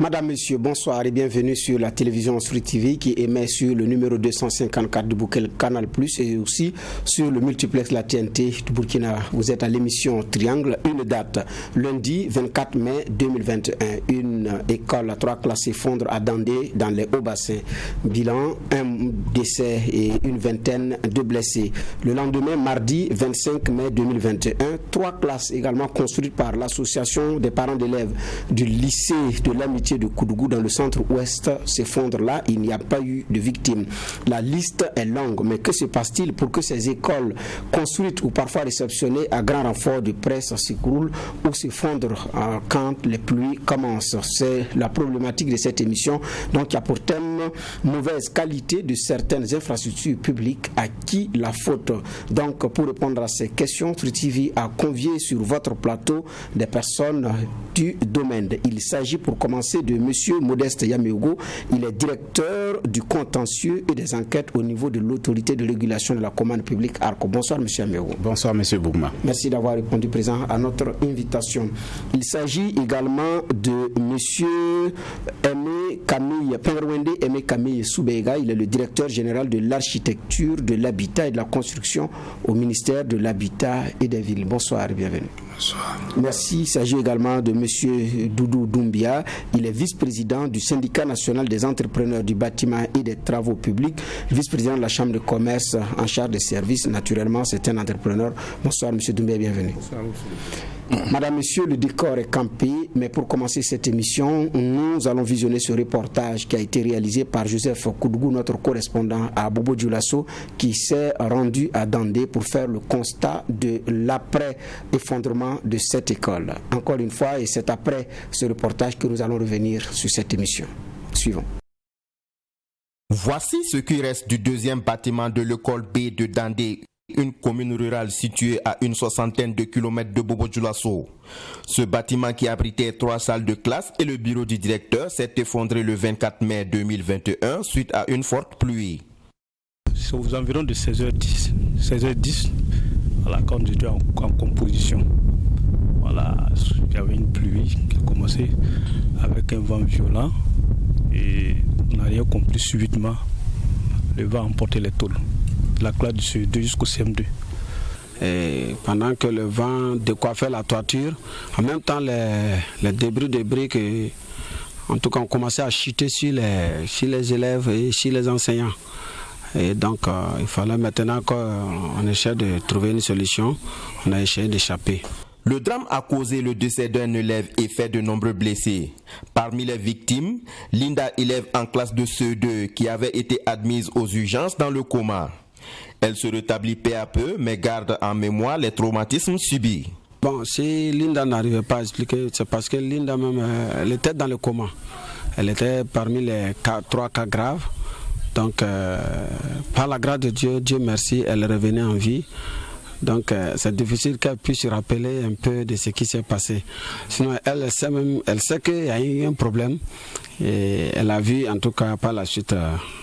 Madame, Monsieur, bonsoir et bienvenue sur la télévision Street TV qui émet sur le numéro 254 du Bouquet Canal Plus et aussi sur le multiplex La TNT du Burkina. Vous êtes à l'émission Triangle, une date, lundi 24 mai 2021. Une école à 3 classes s'effondre à Dandé dans les Hauts-Bassins. Bilan, un décès et une vingtaine de blessés. Le lendemain, mardi 25 mai 2021, 3 classes également construites par l'association des parents d'élèves du lycée de l'Amitié de Koudougou dans le centre-ouest s'effondrent là. Il n'y a pas eu de victimes. La liste est longue, mais que se passe-t-il pour que ces écoles construites ou parfois réceptionnées à grand renfort de presse s'écroulent ou s'effondrent quand les pluies commencent? C'est la problématique de cette émission. Donc il y a pour thème mauvaise qualité de certaines infrastructures publiques. À qui la faute? Donc pour répondre à ces questions, Free TV a convié sur votre plateau des personnes du domaine. Il s'agit pour commencer de Monsieur Modeste Yaméogo. Il est directeur du contentieux et des enquêtes au niveau de l'autorité de régulation de la commande publique ARCO. Bonsoir Monsieur Yaméogo. Bonsoir Monsieur Bougma. Merci d'avoir répondu présent à notre invitation. Il s'agit également de Monsieur Aimé Camille Pengerwende Aimé Camille Soubega. Il est le directeur général de l'architecture, de l'habitat et de la construction au ministère de l'Habitat et des Villes. Bonsoir et bienvenue. Bonsoir. Merci. Il s'agit également de M. Doudou Doumbia. Il est vice-président du syndicat national des entrepreneurs du bâtiment et des travaux publics, vice-président de la chambre de commerce en charge des services. Naturellement, c'est un entrepreneur. Bonsoir M. Doumbia, bienvenue. Bonsoir monsieur. Madame, Monsieur, le décor est campé, mais pour commencer cette émission, nous allons visionner ce reportage qui a été réalisé par Joseph Koudougou, notre correspondant à Bobo Dioulasso, qui s'est rendu à Dandé pour faire le constat de l'après-effondrement de cette école. Encore une fois, et c'est après ce reportage que nous allons revenir sur cette émission. Suivons. Voici ce qui reste du deuxième bâtiment de l'école B de Dandé, une commune rurale située à une soixantaine de kilomètres de Bobo Dioulasso. Ce bâtiment qui abritait 3 salles de classe et le bureau du directeur s'est effondré le 24 mai 2021 suite à une forte pluie. C'est aux environs de 16h10, voilà, quand j'étais en composition. Voilà, il y avait une pluie qui a commencé avec un vent violent et on n'a rien compris subitement. Le vent a emporté les tôles de la classe du CE2 jusqu'au CM2. Et pendant que le vent décoiffait la toiture, en même temps les débris de briques, en tout cas, ont commencé à chuter sur les élèves et sur les enseignants. Et donc, il fallait maintenant qu'on essaie de trouver une solution. On a essayé d'échapper. Le drame a causé le décès d'un élève et fait de nombreux blessés. Parmi les victimes, Linda, élève en classe de CE2 qui avait été admise aux urgences dans le coma. Elle se rétablit peu à peu, mais garde en mémoire les traumatismes subis. Bon, si Linda n'arrivait pas à expliquer, c'est parce que Linda même, elle était dans le coma. Elle était parmi les 3 cas graves. Donc, par la grâce de Dieu, Dieu merci, elle revenait en vie. Donc, c'est difficile qu'elle puisse se rappeler un peu de ce qui s'est passé. Sinon, elle sait qu'il y a eu un problème. Et elle a vu, en tout cas, par la suite,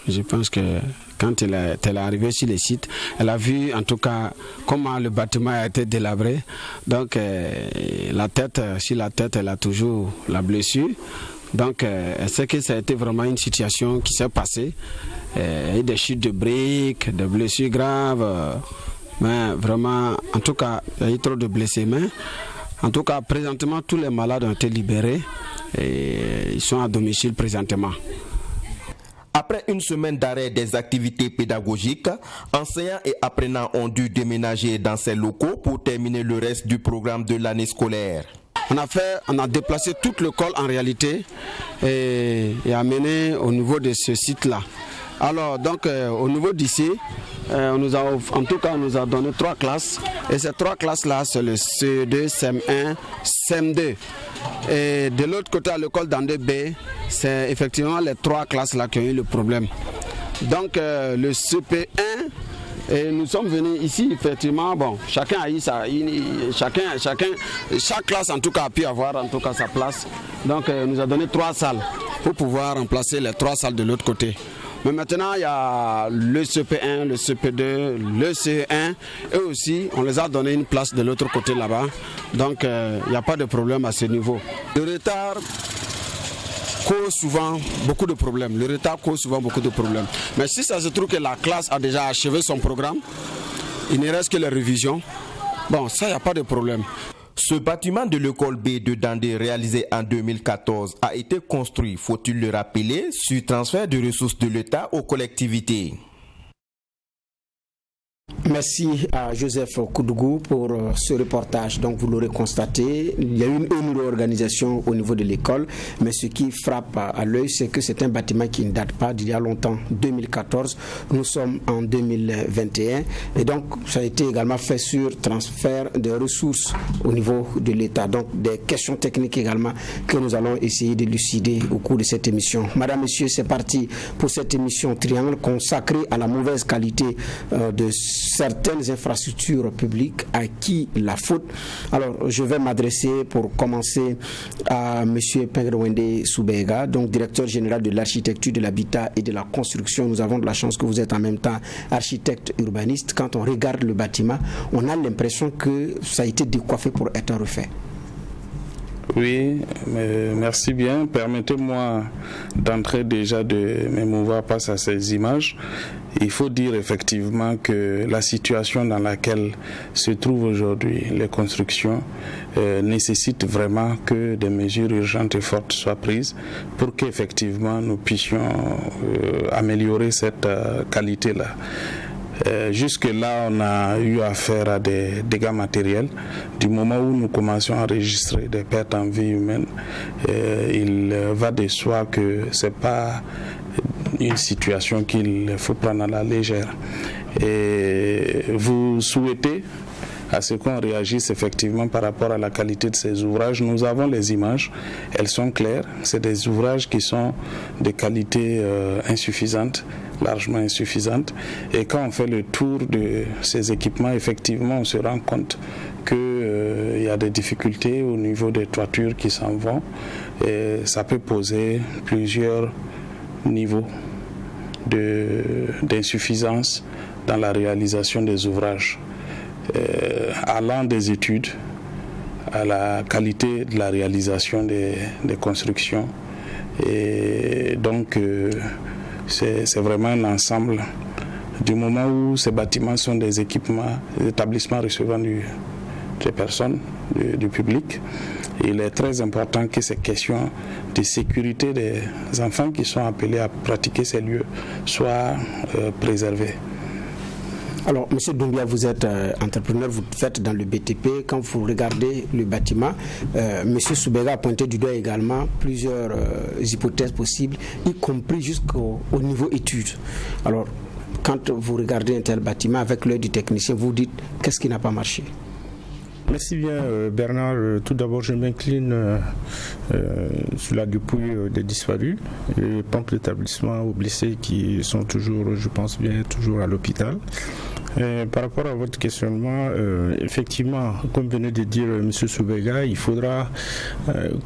je pense que quand elle est arrivée sur le site, elle a vu, en tout cas, comment le bâtiment a été délabré. Donc, sur la tête, elle a toujours la blessure. Donc, elle sait que ça a été vraiment une situation qui s'est passée. Il y a eu des chutes de briques, des blessures graves. Mais vraiment, en tout cas, il y a eu trop de blessés. Mais en tout cas, présentement, tous les malades ont été libérés et ils sont à domicile présentement. Après une semaine d'arrêt des activités pédagogiques, enseignants et apprenants ont dû déménager dans ces locaux pour terminer le reste du programme de l'année scolaire. On a déplacé toute l'école en réalité et amené au niveau de ce site-là. Alors donc au niveau d'ici, on nous a donné 3 classes et ces 3 classes-là c'est le CE2, CM1, CM2. Et de l'autre côté à l'école Dandé B, c'est effectivement les 3 classes-là qui ont eu le problème. Donc le CP1, et nous sommes venus ici, effectivement, bon, chacun a eu chaque classe en tout cas a pu avoir en tout cas sa place. Donc nous a donné 3 salles pour pouvoir remplacer les 3 salles de l'autre côté. Mais maintenant, il y a le CP1, le CP2, le CE1 et aussi, on les a donné une place de l'autre côté là-bas. Donc, il n'y a pas de problème à ce niveau. Le retard cause souvent beaucoup de problèmes. Le retard cause souvent beaucoup de problèmes. Mais si ça se trouve que la classe a déjà achevé son programme, il ne reste que les révisions, bon, ça, il n'y a pas de problème. Ce bâtiment de l'école B de Dandé réalisé en 2014 a été construit, faut-il le rappeler, sur transfert de ressources de l'État aux collectivités. Merci à Joseph Koudougou pour ce reportage. Donc vous l'aurez constaté, il y a une réorganisation au niveau de l'école, mais ce qui frappe à l'œil, c'est que c'est un bâtiment qui ne date pas d'il y a longtemps, 2014. Nous sommes en 2021 et donc ça a été également fait sur transfert de ressources au niveau de l'État. Donc des questions techniques également que nous allons essayer d'élucider au cours de cette émission. Madame, Monsieur, c'est parti pour cette émission Triangle consacrée à la mauvaise qualité de certaines infrastructures publiques. À qui la faute? Alors, je vais m'adresser pour commencer à M. Pengrawende Soubega, donc directeur général de l'architecture, de l'habitat et de la construction. Nous avons de la chance que vous êtes en même temps architecte urbaniste. Quand on regarde le bâtiment, on a l'impression que ça a été décoiffé pour être refait. Oui, merci bien. Permettez-moi d'entrer déjà de m'émouvoir face à ces images. Il faut dire effectivement que la situation dans laquelle se trouvent aujourd'hui les constructions nécessite vraiment que des mesures urgentes et fortes soient prises pour qu'effectivement nous puissions améliorer cette qualité-là. Jusque-là, on a eu affaire à des dégâts matériels. Du moment où nous commençons à enregistrer des pertes en vie humaine, il va de soi que ce n'est pas une situation qu'il faut prendre à la légère. Et vous souhaitez à ce qu'on réagisse effectivement par rapport à la qualité de ces ouvrages. Nous avons les images, elles sont claires. C'est des ouvrages qui sont de qualité insuffisante, largement insuffisante. Et quand on fait le tour de ces équipements, effectivement, on se rend compte qu'il y a des difficultés au niveau des toitures qui s'en vont. Et ça peut poser plusieurs niveaux d'insuffisance dans la réalisation des ouvrages. Allant des études à la qualité de la réalisation des constructions. Et donc, c'est vraiment un ensemble. Du moment où ces bâtiments sont des équipements, des établissements recevant des personnes, du public, il est très important que ces questions de sécurité des enfants qui sont appelés à pratiquer ces lieux soient préservées. Alors, M. Doumbia, vous êtes entrepreneur, vous faites dans le BTP. Quand vous regardez le bâtiment, M. Soubega a pointé du doigt également plusieurs hypothèses possibles, y compris jusqu'au niveau études. Alors, quand vous regardez un tel bâtiment avec l'œil du technicien, vous dites qu'est-ce qui n'a pas marché? Merci bien Bernard. Tout d'abord, je m'incline sur la dépouille des disparus et pompe d'établissement aux blessés qui sont toujours, je pense bien, toujours à l'hôpital. Par rapport à votre questionnement, effectivement, comme venait de dire M. Soubega, il faudra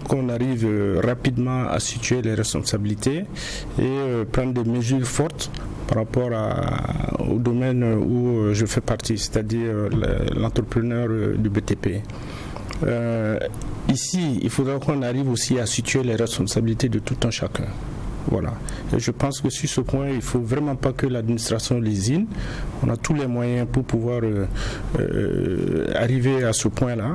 qu'on arrive rapidement à situer les responsabilités et prendre des mesures fortes par rapport au domaine où je fais partie, c'est-à-dire l'entrepreneur du BTP. Ici, il faudra qu'on arrive aussi à situer les responsabilités de tout un chacun. Voilà. Et je pense que sur ce point, il ne faut vraiment pas que l'administration lésine. On a tous les moyens pour pouvoir arriver à ce point-là.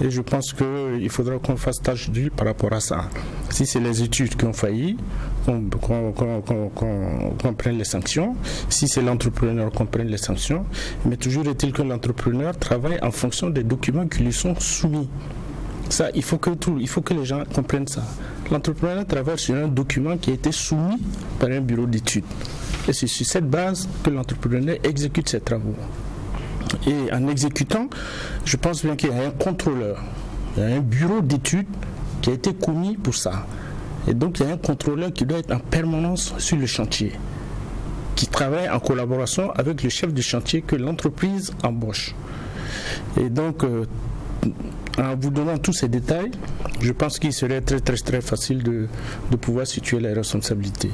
Et je pense qu'il faudra qu'on fasse tâche d'huile par rapport à ça. Si c'est les études qui ont failli, qu'on prenne les sanctions. Si c'est l'entrepreneur, qu'on prenne les sanctions. Mais toujours est-il que l'entrepreneur travaille en fonction des documents qui lui sont soumis. Ça, il faut que les gens comprennent ça. L'entrepreneur travaille sur un document qui a été soumis par un bureau d'études. Et c'est sur cette base que l'entrepreneur exécute ses travaux. Et en exécutant, je pense bien qu'il y a un contrôleur. Il y a un bureau d'études qui a été commis pour ça. Et donc, il y a un contrôleur qui doit être en permanence sur le chantier, qui travaille en collaboration avec le chef de chantier que l'entreprise embauche. Et donc, en vous donnant tous ces détails, je pense qu'il serait très facile de pouvoir situer les responsabilités.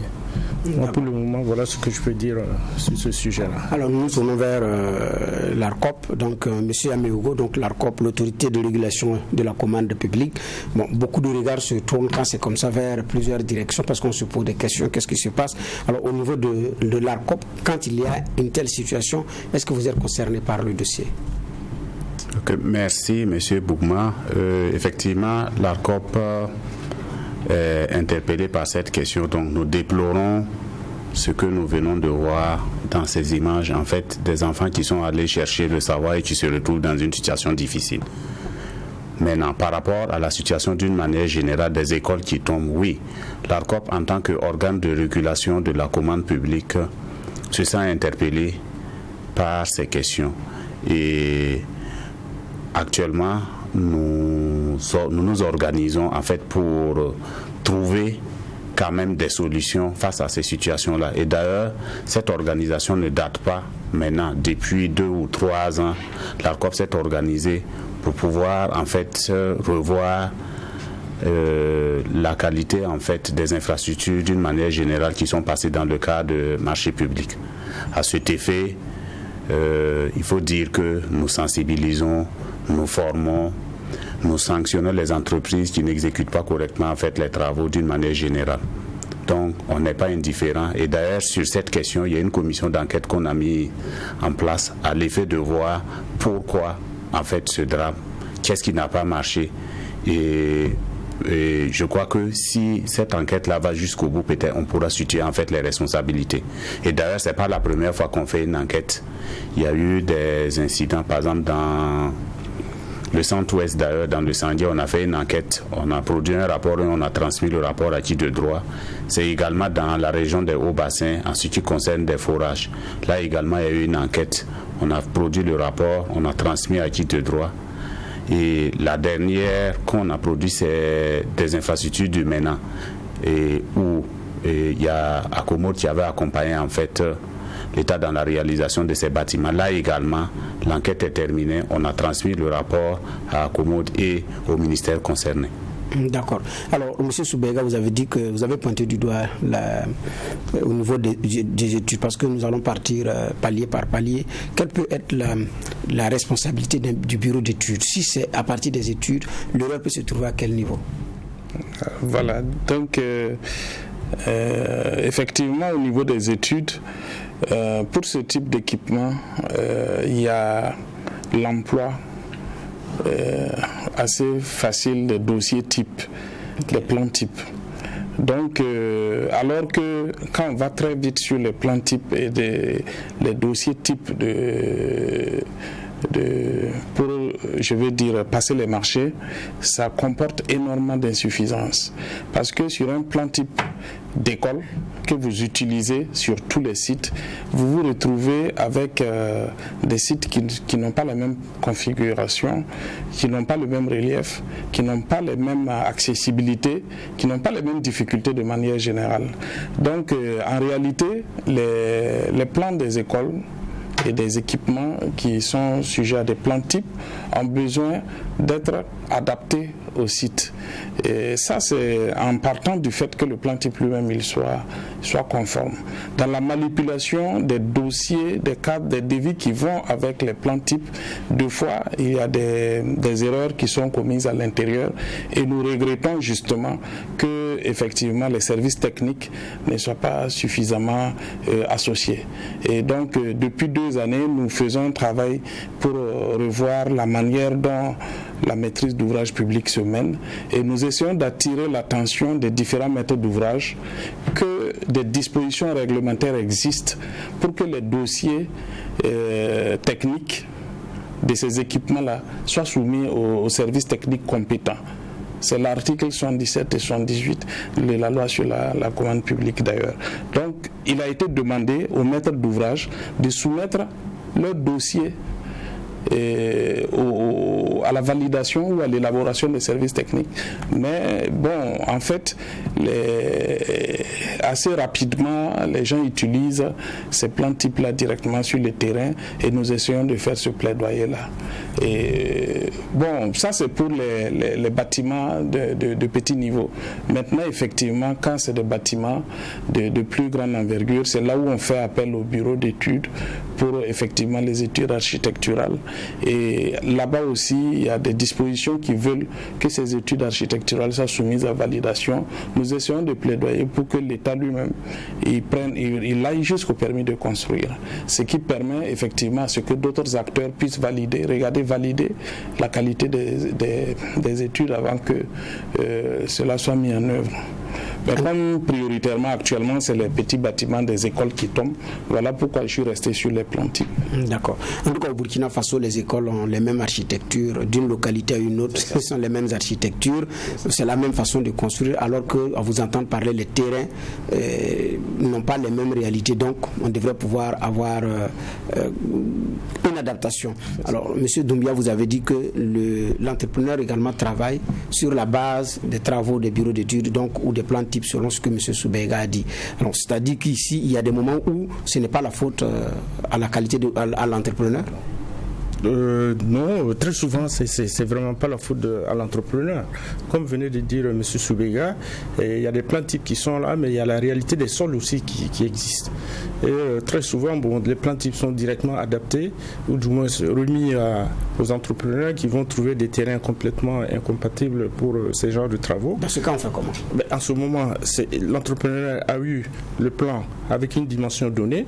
Moi, pour le moment, voilà ce que je peux dire sur ce sujet-là. Alors nous tournons vers l'ARCOP, donc Monsieur Améougo, donc l'ARCOP, l'autorité de régulation de la commande publique. Bon, beaucoup de regards se tournent quand c'est comme ça vers plusieurs directions parce qu'on se pose des questions, qu'est-ce qui se passe? Alors au niveau de l'ARCOP, quand il y a une telle situation, est-ce que vous êtes concerné par le dossier? Okay, merci Monsieur Bougma. Effectivement, l'ARCOP interpellé par cette question. Donc nous déplorons ce que nous venons de voir dans ces images, en fait, des enfants qui sont allés chercher le savoir et qui se retrouvent dans une situation difficile. Maintenant, par rapport à la situation d'une manière générale des écoles qui tombent, oui, l'ARCOP en tant qu'organe de régulation de la commande publique se sent interpellé par ces questions. Et actuellement, nous nous organisons en fait pour trouver quand même des solutions face à ces situations-là. Et d'ailleurs, cette organisation ne date pas maintenant. Depuis 2 ou 3 ans, l'ARCOP s'est organisée pour pouvoir en fait revoir la qualité en fait des infrastructures d'une manière générale qui sont passées dans le cadre de marché public. À cet effet, il faut dire que nous sensibilisons, nous formons, nous sanctionnons les entreprises qui n'exécutent pas correctement en fait les travaux d'une manière générale. Donc on n'est pas indifférent. Et d'ailleurs sur cette question, il y a une commission d'enquête qu'on a mis en place à l'effet de voir pourquoi en fait ce drame, qu'est-ce qui n'a pas marché. Et je crois que si cette enquête-là va jusqu'au bout, peut-être on pourra situer en fait les responsabilités. Et d'ailleurs, c'est pas la première fois qu'on fait une enquête. Il y a eu des incidents, par exemple dans le centre-ouest, d'ailleurs, dans le Sandia, on a fait une enquête, on a produit un rapport et on a transmis le rapport à qui de droit. C'est également dans la région des Hauts-Bassins, en ce qui concerne des forages. Là également, il y a eu une enquête, on a produit le rapport, on a transmis à qui de droit. Et la dernière qu'on a produit, c'est des infrastructures du MENA, où il y a Acomode qui avait accompagné en fait l'État dans la réalisation de ces bâtiments. Là également, l'enquête est terminée. On a transmis le rapport à Acomode et au ministère concerné. D'accord. Alors, M. Soubega, vous avez dit que vous avez pointé du doigt au niveau des études, parce que nous allons partir palier par palier. Quelle peut être la responsabilité du bureau d'études? Si c'est à partir des études, l'erreur peut se trouver à quel niveau? Voilà. Donc, effectivement, au niveau des études, pour ce type d'équipement, il y a l'emploi assez facile des dossiers type, des plans type. Donc, alors que quand on va très vite sur les plans type et les dossiers type pour, je veux dire, passer les marchés, ça comporte énormément d'insuffisances. Parce que sur un plan type d'école que vous utilisez sur tous les sites, vous vous retrouvez avec des sites qui n'ont pas la même configuration, qui n'ont pas le même relief, qui n'ont pas les mêmes accessibilités, qui n'ont pas les mêmes difficultés de manière générale. Donc, en réalité, les plans des écoles et des équipements qui sont sujets à des plans types ont besoin d'être adaptés au site. Et ça, c'est en partant du fait que le plan type lui-même il soit conforme. Dans la manipulation des dossiers, des cadres, des devis qui vont avec les plans types, deux fois, il y a des erreurs qui sont commises à l'intérieur et nous regrettons justement que effectivement les services techniques ne soient pas suffisamment associés. Et donc, depuis 2 années, nous faisons un travail pour revoir la manière dont la maîtrise d'ouvrage public se mène et nous essayons d'attirer l'attention des différents maîtres d'ouvrage que des dispositions réglementaires existent pour que les dossiers techniques de ces équipements-là soient soumis aux services techniques compétents. C'est l'article 77 et 78 de la loi sur la commande publique d'ailleurs. Donc, il a été demandé aux maîtres d'ouvrage de soumettre leur dossier à la validation ou à l'élaboration des services techniques. Mais bon, en fait, assez rapidement, les gens utilisent ces plans types-là directement sur le terrain et nous essayons de faire ce plaidoyer-là. Et bon, ça c'est pour les bâtiments de petit niveau. Maintenant, effectivement, quand c'est des bâtiments de plus grande envergure, c'est là où on fait appel au bureau d'études pour effectivement les études architecturales. Et là-bas aussi, il y a des dispositions qui veulent que ces études architecturales soient soumises à validation. Nous essayons de plaidoyer pour que l'État lui-même il aille jusqu'au permis de construire. Ce qui permet effectivement à ce que d'autres acteurs puissent valider la qualité des études avant que cela soit mis en œuvre. Mais comme prioritairement actuellement c'est les petits bâtiments des écoles qui tombent, voilà pourquoi je suis resté sur les plans types. D'accord. En tout cas au Burkina Faso, les écoles ont les mêmes architectures, d'une localité à une autre, ce sont les mêmes architectures, c'est la même façon de construire, alors qu'à vous entendre parler, les terrains n'ont pas les mêmes réalités, donc on devrait pouvoir avoir une adaptation. Alors M. Doumbia, vous avez dit que l'entrepreneur également travaille sur la base des travaux des bureaux d'études, donc ou des plans types selon ce que M. Soubega a dit. Alors c'est-à-dire qu'ici il y a des moments où ce n'est pas la faute à la qualité à l'entrepreneur. Non, très souvent, c'est vraiment pas la faute à l'entrepreneur. Comme venait de dire M. Soubega, il y a des plans types qui sont là, mais il y a la réalité des sols aussi qui existe. Et très souvent, les plans types sont directement adaptés, ou du moins remis aux entrepreneurs qui vont trouver des terrains complètement incompatibles pour ces genres de travaux. Dans ce cas, on fait comment? En ce moment, l'entrepreneur a eu le plan avec une dimension donnée,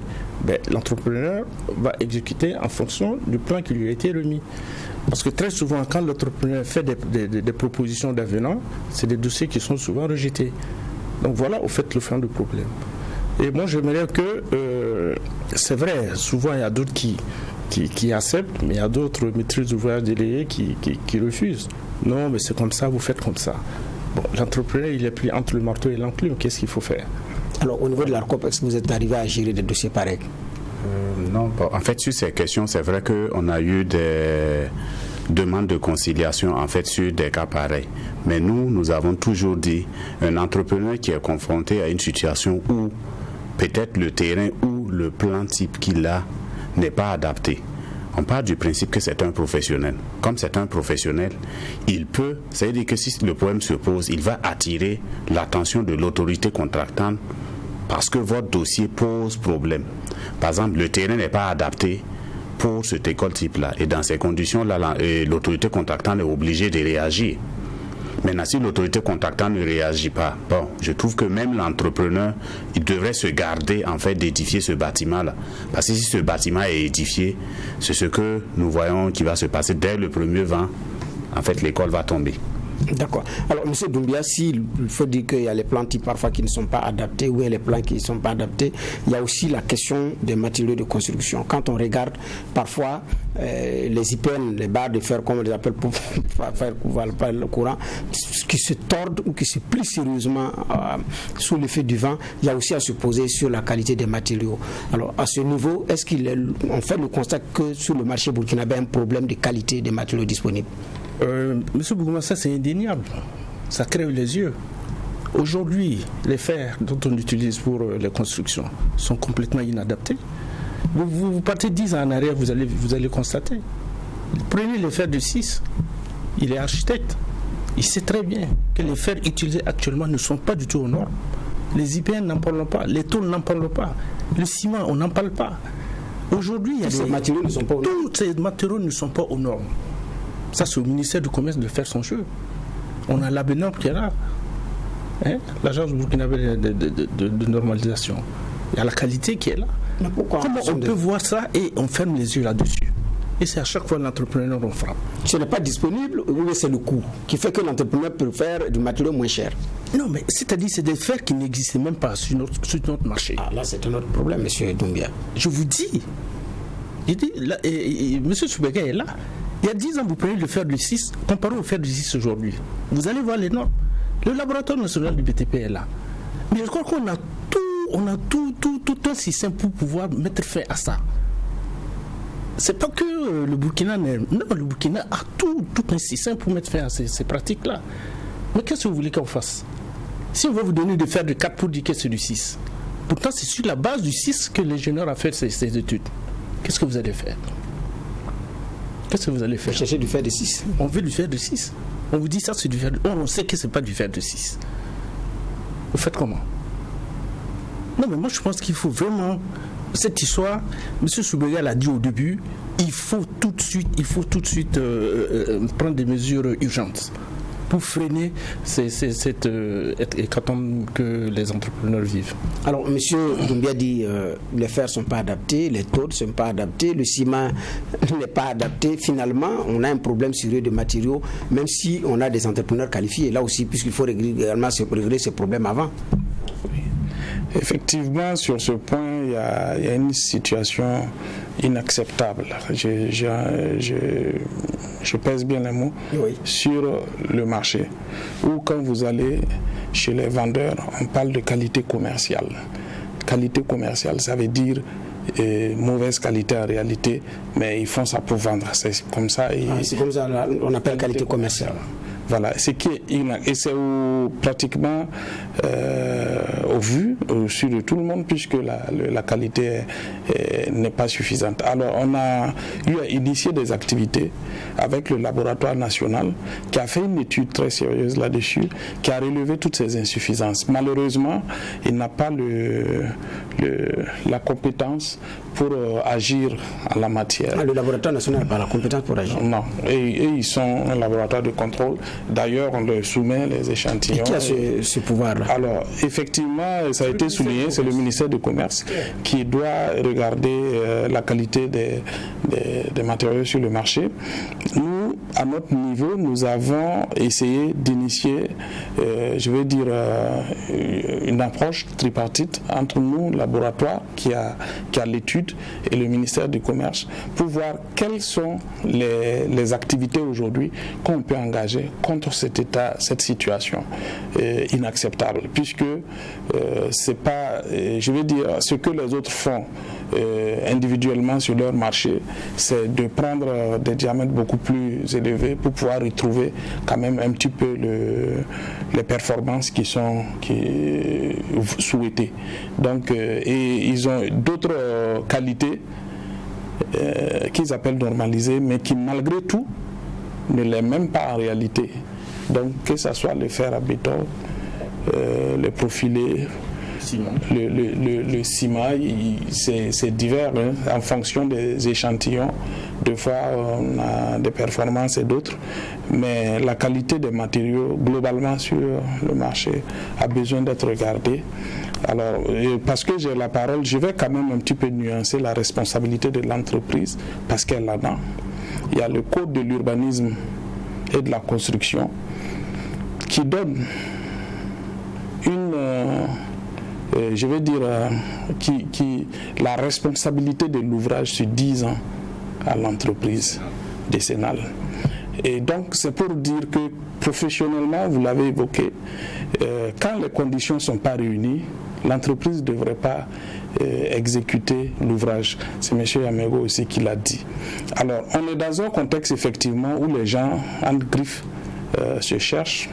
l'entrepreneur va exécuter en fonction du plan qui lui a été remis. Parce que très souvent, quand l'entrepreneur fait des propositions d'avenant, c'est des dossiers qui sont souvent rejetés. Donc voilà, au fait, le fond du problème. Et moi, j'aimerais que, c'est vrai, souvent il y a d'autres qui acceptent, mais il y a d'autres maîtrises d'ouvrage délégués qui refusent. Non, mais c'est comme ça, vous faites comme ça. Bon, l'entrepreneur, il est pris entre le marteau et l'enclume, qu'est-ce qu'il faut faire? Alors, au niveau de l'ARCOP, est-ce que vous êtes arrivé à gérer des dossiers pareils? Non, en fait, sur ces questions, c'est vrai qu'on a eu des demandes de conciliation, en fait, sur des cas pareils. Mais nous avons toujours dit, un entrepreneur qui est confronté à une situation où peut-être le terrain ou le plan type qu'il a n'est pas adapté. On part du principe que c'est un professionnel. Comme c'est un professionnel, il peut, ça veut dire que si le problème se pose, il va attirer l'attention de l'autorité contractante parce que votre dossier pose problème. Par exemple, le terrain n'est pas adapté pour cette école type-là. Et dans ces conditions-là, l'autorité contractante est obligée de réagir. Maintenant, si l'autorité contractante ne réagit pas, je trouve que même l'entrepreneur, il devrait se garder en fait d'édifier ce bâtiment-là. Parce que si ce bâtiment est édifié, c'est ce que nous voyons qui va se passer dès le premier vent. En fait, l'école va tomber. D'accord. Alors, M. Doumbia, s'il faut dire qu'il y a les plans types parfois qui ne sont pas adaptés, ou il y a les plans qui ne sont pas adaptés, il y a aussi la question des matériaux de construction. Quand on regarde parfois les IPN, les barres de fer, comme on les appelle pour faire le courant, qui se tordent ou qui se plient sérieusement sous l'effet du vent, il y a aussi à se poser sur la qualité des matériaux. Alors, à ce niveau, est-ce qu'on fait le constat que sur le marché burkinabé, il y a un problème de qualité des matériaux disponibles? Monsieur Bougouma, ça c'est indéniable. Ça crève les yeux. Aujourd'hui, les fers dont on utilise pour les constructions sont complètement inadaptés. Vous partez 10 ans en arrière, vous allez constater. Prenez les fers de 6. Il est architecte. Il sait très bien que les fers utilisés actuellement ne sont pas du tout aux normes. Les IPN n'en parlent pas, les tôles n'en parlent pas, le ciment, on n'en parle pas. Aujourd'hui, ces matériaux ne sont pas aux normes. Tous ces matériaux ne sont pas aux normes. Ça, c'est au ministère du Commerce de faire son jeu. On a l'ABNOR qui est là, l'agence burkinabé de normalisation. Il y a la qualité qui est là. Comment on peut voir ça et on ferme les yeux là-dessus? Et c'est à chaque fois l'entrepreneur on frappe. Ce n'est pas disponible ou c'est le coût qui fait que l'entrepreneur peut faire du matériau moins cher? Non, mais c'est-à-dire c'est des fers qui n'existent même pas sur notre marché. Ah, là, c'est un autre problème, M. Doumbia. Je vous dis, M. Soubega est là. Il y a 10 ans, vous prenez le fer du 6, comparé au fer du 6 aujourd'hui. Vous allez voir les normes. Le laboratoire national du BTP est là. Mais je crois qu'on a tout un système pour pouvoir mettre fin à ça. c'est pas que le Burkina, non, le Burkina a tout un système pour mettre fin à ces pratiques-là. Mais qu'est-ce que vous voulez qu'on fasse? Si on va vous donner de faire du 4 pour dire que c'est du 6, pourtant c'est sur la base du 6 que l'ingénieur a fait ses études. Qu'est-ce que vous allez faire? Qu'est-ce que vous allez faire? Vous cherchez du fer de 6. On veut du fer de 6. On vous dit ça, c'est du fer de... On sait que c'est pas du fer de 6. Vous faites comment? Non, mais moi je pense qu'il faut vraiment... Cette histoire, M. Soubega l'a dit au début, il faut tout de suite prendre des mesures urgentes pour freiner cette hécatombe que les entrepreneurs vivent. Alors, M. Doumbia dit les fers ne sont pas adaptés, les taux ne sont pas adaptés, le ciment n'est pas adapté. Finalement, on a un problème sérieux de matériaux, même si on a des entrepreneurs qualifiés. Là aussi, puisqu'il faut également régler ces problèmes avant. Effectivement, sur ce point, il y a une situation inacceptable. Je pèse bien les mots, oui, sur le marché. Ou quand vous allez chez les vendeurs, on parle de qualité commerciale. Qualité commerciale, ça veut dire mauvaise qualité en réalité, mais ils font ça pour vendre. C'est comme ça. C'est comme ça on appelle qualité commerciale. Voilà, et c'est pratiquement au vu, au-dessus de tout le monde, puisque la qualité n'est pas suffisante. Alors, on a eu à initier des activités avec le laboratoire national qui a fait une étude très sérieuse là-dessus, qui a relevé toutes ces insuffisances. Malheureusement, il n'a pas la compétence pour agir en la matière. Le laboratoire national n'a pas la compétence pour agir? Non, et ils sont un laboratoire de contrôle. D'ailleurs, on leur soumet les échantillons. Et qui a ce pouvoir-là? Alors, effectivement, ça a été souligné, c'est le ministère du Commerce qui doit regarder la qualité des matériaux sur le marché. Nous, à notre niveau, nous avons essayé d'initier, une approche tripartite entre nous, le laboratoire qui a l'étude, et le ministère du Commerce, pour voir quelles sont les activités aujourd'hui qu'on peut engager contre cette situation inacceptable, puisque c'est pas, ce que les autres font individuellement sur leur marché, c'est de prendre des diamètres beaucoup plus élevés pour pouvoir retrouver quand même un petit peu les performances qui sont souhaitées. Donc, et ils ont d'autres qualités qu'ils appellent normalisées, mais qui malgré tout ne l'est même pas en réalité. Donc que ce soit le fer à béton, le profilé, le ciment, c'est divers en fonction des échantillons. Deux fois on a des performances et d'autres, mais la qualité des matériaux globalement sur le marché a besoin d'être regardée. Alors, parce que j'ai la parole, je vais quand même un petit peu nuancer la responsabilité de l'entreprise, parce qu'elle en a. Il y a le code de l'urbanisme et de la construction qui donne la responsabilité de l'ouvrage sur 10 ans à l'entreprise décennale. Et donc c'est pour dire que professionnellement, vous l'avez évoqué, quand les conditions ne sont pas réunies, l'entreprise ne devrait pas exécuter l'ouvrage. C'est M. Yamego aussi qui l'a dit. Alors, on est dans un contexte effectivement où les gens, entre griffes, se cherchent.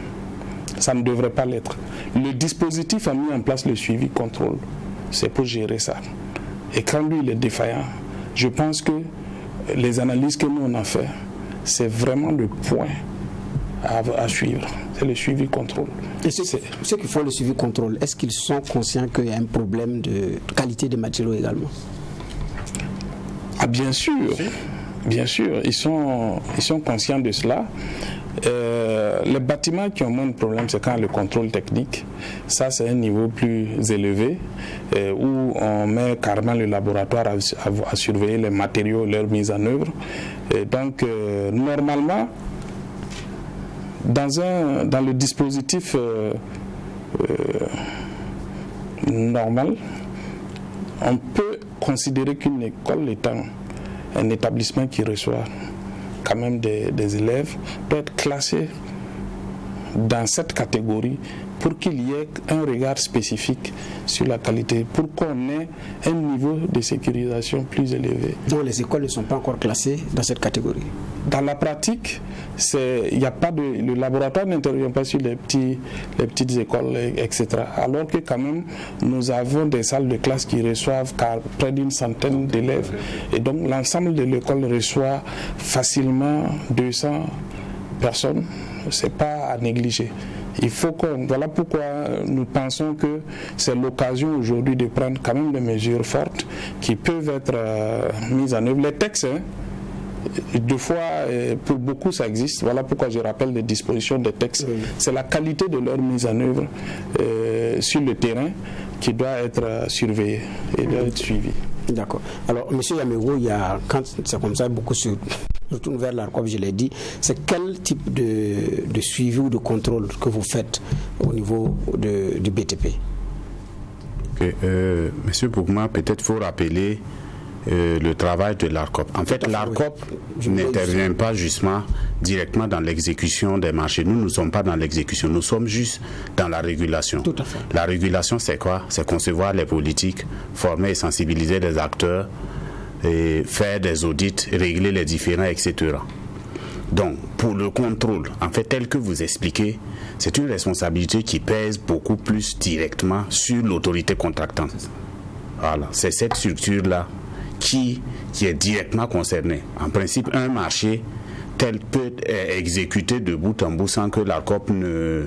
Ça ne devrait pas l'être. Le dispositif a mis en place le suivi-contrôle. C'est pour gérer ça. Et quand lui, il est défaillant, je pense que les analyses que nous, on a fait, c'est vraiment le point à suivre. C'est le suivi-contrôle. Et ceux qui font le suivi-contrôle, est-ce qu'ils sont conscients qu'il y a un problème de qualité des matériaux également? Ah, bien sûr. Bien sûr, ils sont conscients de cela. Les bâtiments qui ont moins de problèmes, c'est quand le contrôle technique, ça c'est un niveau plus élevé où on met carrément le laboratoire à surveiller les matériaux, leur mise en œuvre. Et donc normalement, dans le dispositif normal, on peut considérer qu'une école étant un établissement qui reçoit quand même des élèves, doit être classé dans cette catégorie pour qu'il y ait un regard spécifique sur la qualité, pour qu'on ait un niveau de sécurisation plus élevé. Donc les écoles ne sont pas encore classées dans cette catégorie? Dans la pratique, il n'y a pas le laboratoire n'intervient pas sur les petites écoles, etc. Alors que quand même, nous avons des salles de classe qui reçoivent près d'une centaine d'élèves. Et donc l'ensemble de l'école reçoit facilement 200 personnes. Ce n'est pas à négliger. Voilà pourquoi nous pensons que c'est l'occasion aujourd'hui de prendre quand même des mesures fortes qui peuvent être mises en œuvre. Les textes, deux fois, pour beaucoup ça existe. Voilà pourquoi je rappelle les dispositions des textes. Oui. C'est la qualité de leur mise en œuvre sur le terrain qui doit être surveillée et doit être suivie. D'accord. Alors, M. Yamewo, quand c'est comme ça, beaucoup se retournent vers l'ARCOP, je l'ai dit. C'est quel type de suivi ou de contrôle que vous faites au niveau du BTP? Monsieur Bougma, peut-être faut rappeler le travail de l'ARCOP. En fait, l'ARCOP n'intervient pas justement directement dans l'exécution des marchés. Nous ne sommes pas dans l'exécution, nous sommes juste dans la régulation. Tout à fait. La régulation, c'est quoi? C'est concevoir les politiques, former et sensibiliser les acteurs, et faire des audits, régler les différends, etc. Donc, pour le contrôle, en fait, tel que vous expliquez, c'est une responsabilité qui pèse beaucoup plus directement sur l'autorité contractante. Voilà, c'est cette structure-là qui est directement concernée. En principe, un marché tel peut être exécuté de bout en bout sans que l'ARCOP ne...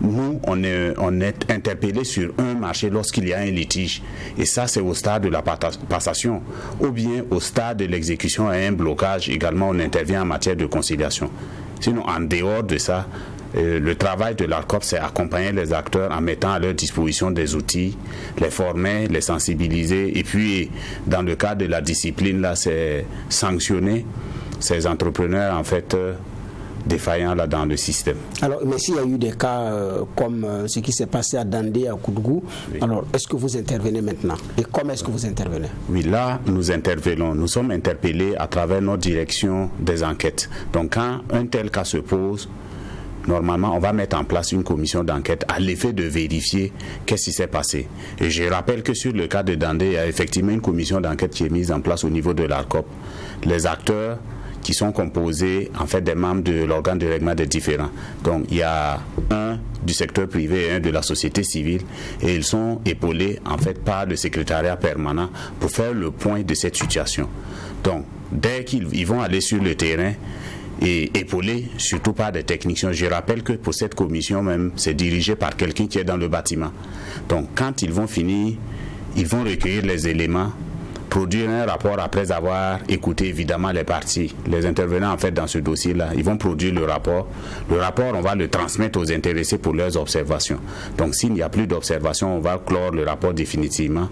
Nous, on est interpellé sur un marché lorsqu'il y a un litige. Et ça, c'est au stade de la passation. Ou bien au stade de l'exécution et un blocage. Également, on intervient en matière de conciliation. Sinon, en dehors de ça, le travail de l'ARCOP, c'est accompagner les acteurs en mettant à leur disposition des outils, les former, les sensibiliser. Et puis, dans le cadre de la discipline, là, c'est sanctionner ces entrepreneurs, en fait, défaillants là dans le système. Alors, mais s'il y a eu des cas comme ce qui s'est passé à Dandé, à Koudougou, oui. Alors est-ce que vous intervenez maintenant? Et comment est-ce que vous intervenez? Oui, là, nous intervenons. Nous sommes interpellés à travers notre direction des enquêtes. Donc, quand un tel cas se pose, normalement, on va mettre en place une commission d'enquête à l'effet de vérifier qu'est-ce qui s'est passé. Et je rappelle que sur le cas de Dandé, il y a effectivement une commission d'enquête qui est mise en place au niveau de l'ARCOP. Les acteurs qui sont composés en fait des membres de l'organe de règlement des différends. Donc il y a un du secteur privé et un de la société civile et ils sont épaulés en fait par le secrétariat permanent pour faire le point de cette situation. Donc dès qu'ils vont aller sur le terrain et épaulés surtout par des techniciens. Je rappelle que pour cette commission même, c'est dirigé par quelqu'un qui est dans le bâtiment. Donc quand ils vont finir, ils vont recueillir les éléments, produire un rapport après avoir écouté évidemment les parties, les intervenants en fait dans ce dossier-là. Ils vont produire le rapport. Le rapport, on va le transmettre aux intéressés pour leurs observations. Donc s'il n'y a plus d'observations, on va clore le rapport définitivement,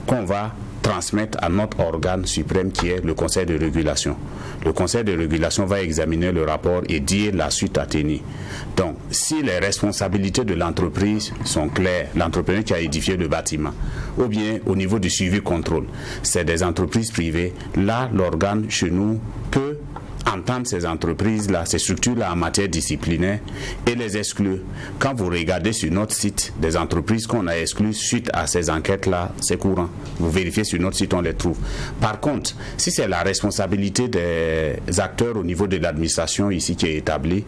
qu'on va transmettre à notre organe suprême qui est le Conseil de régulation. Le Conseil de régulation va examiner le rapport et dire la suite à tenir. Donc, si les responsabilités de l'entreprise sont claires, l'entrepreneur qui a édifié le bâtiment, ou bien au niveau du suivi-contrôle, c'est des entreprises privées, là, l'organe chez nous peut entendre ces entreprises-là, ces structures-là en matière disciplinaire et les exclure. Quand vous regardez sur notre site des entreprises qu'on a exclues suite à ces enquêtes-là, c'est courant. Vous vérifiez sur notre site, on les trouve. Par contre, si c'est la responsabilité des acteurs au niveau de l'administration ici qui est établie,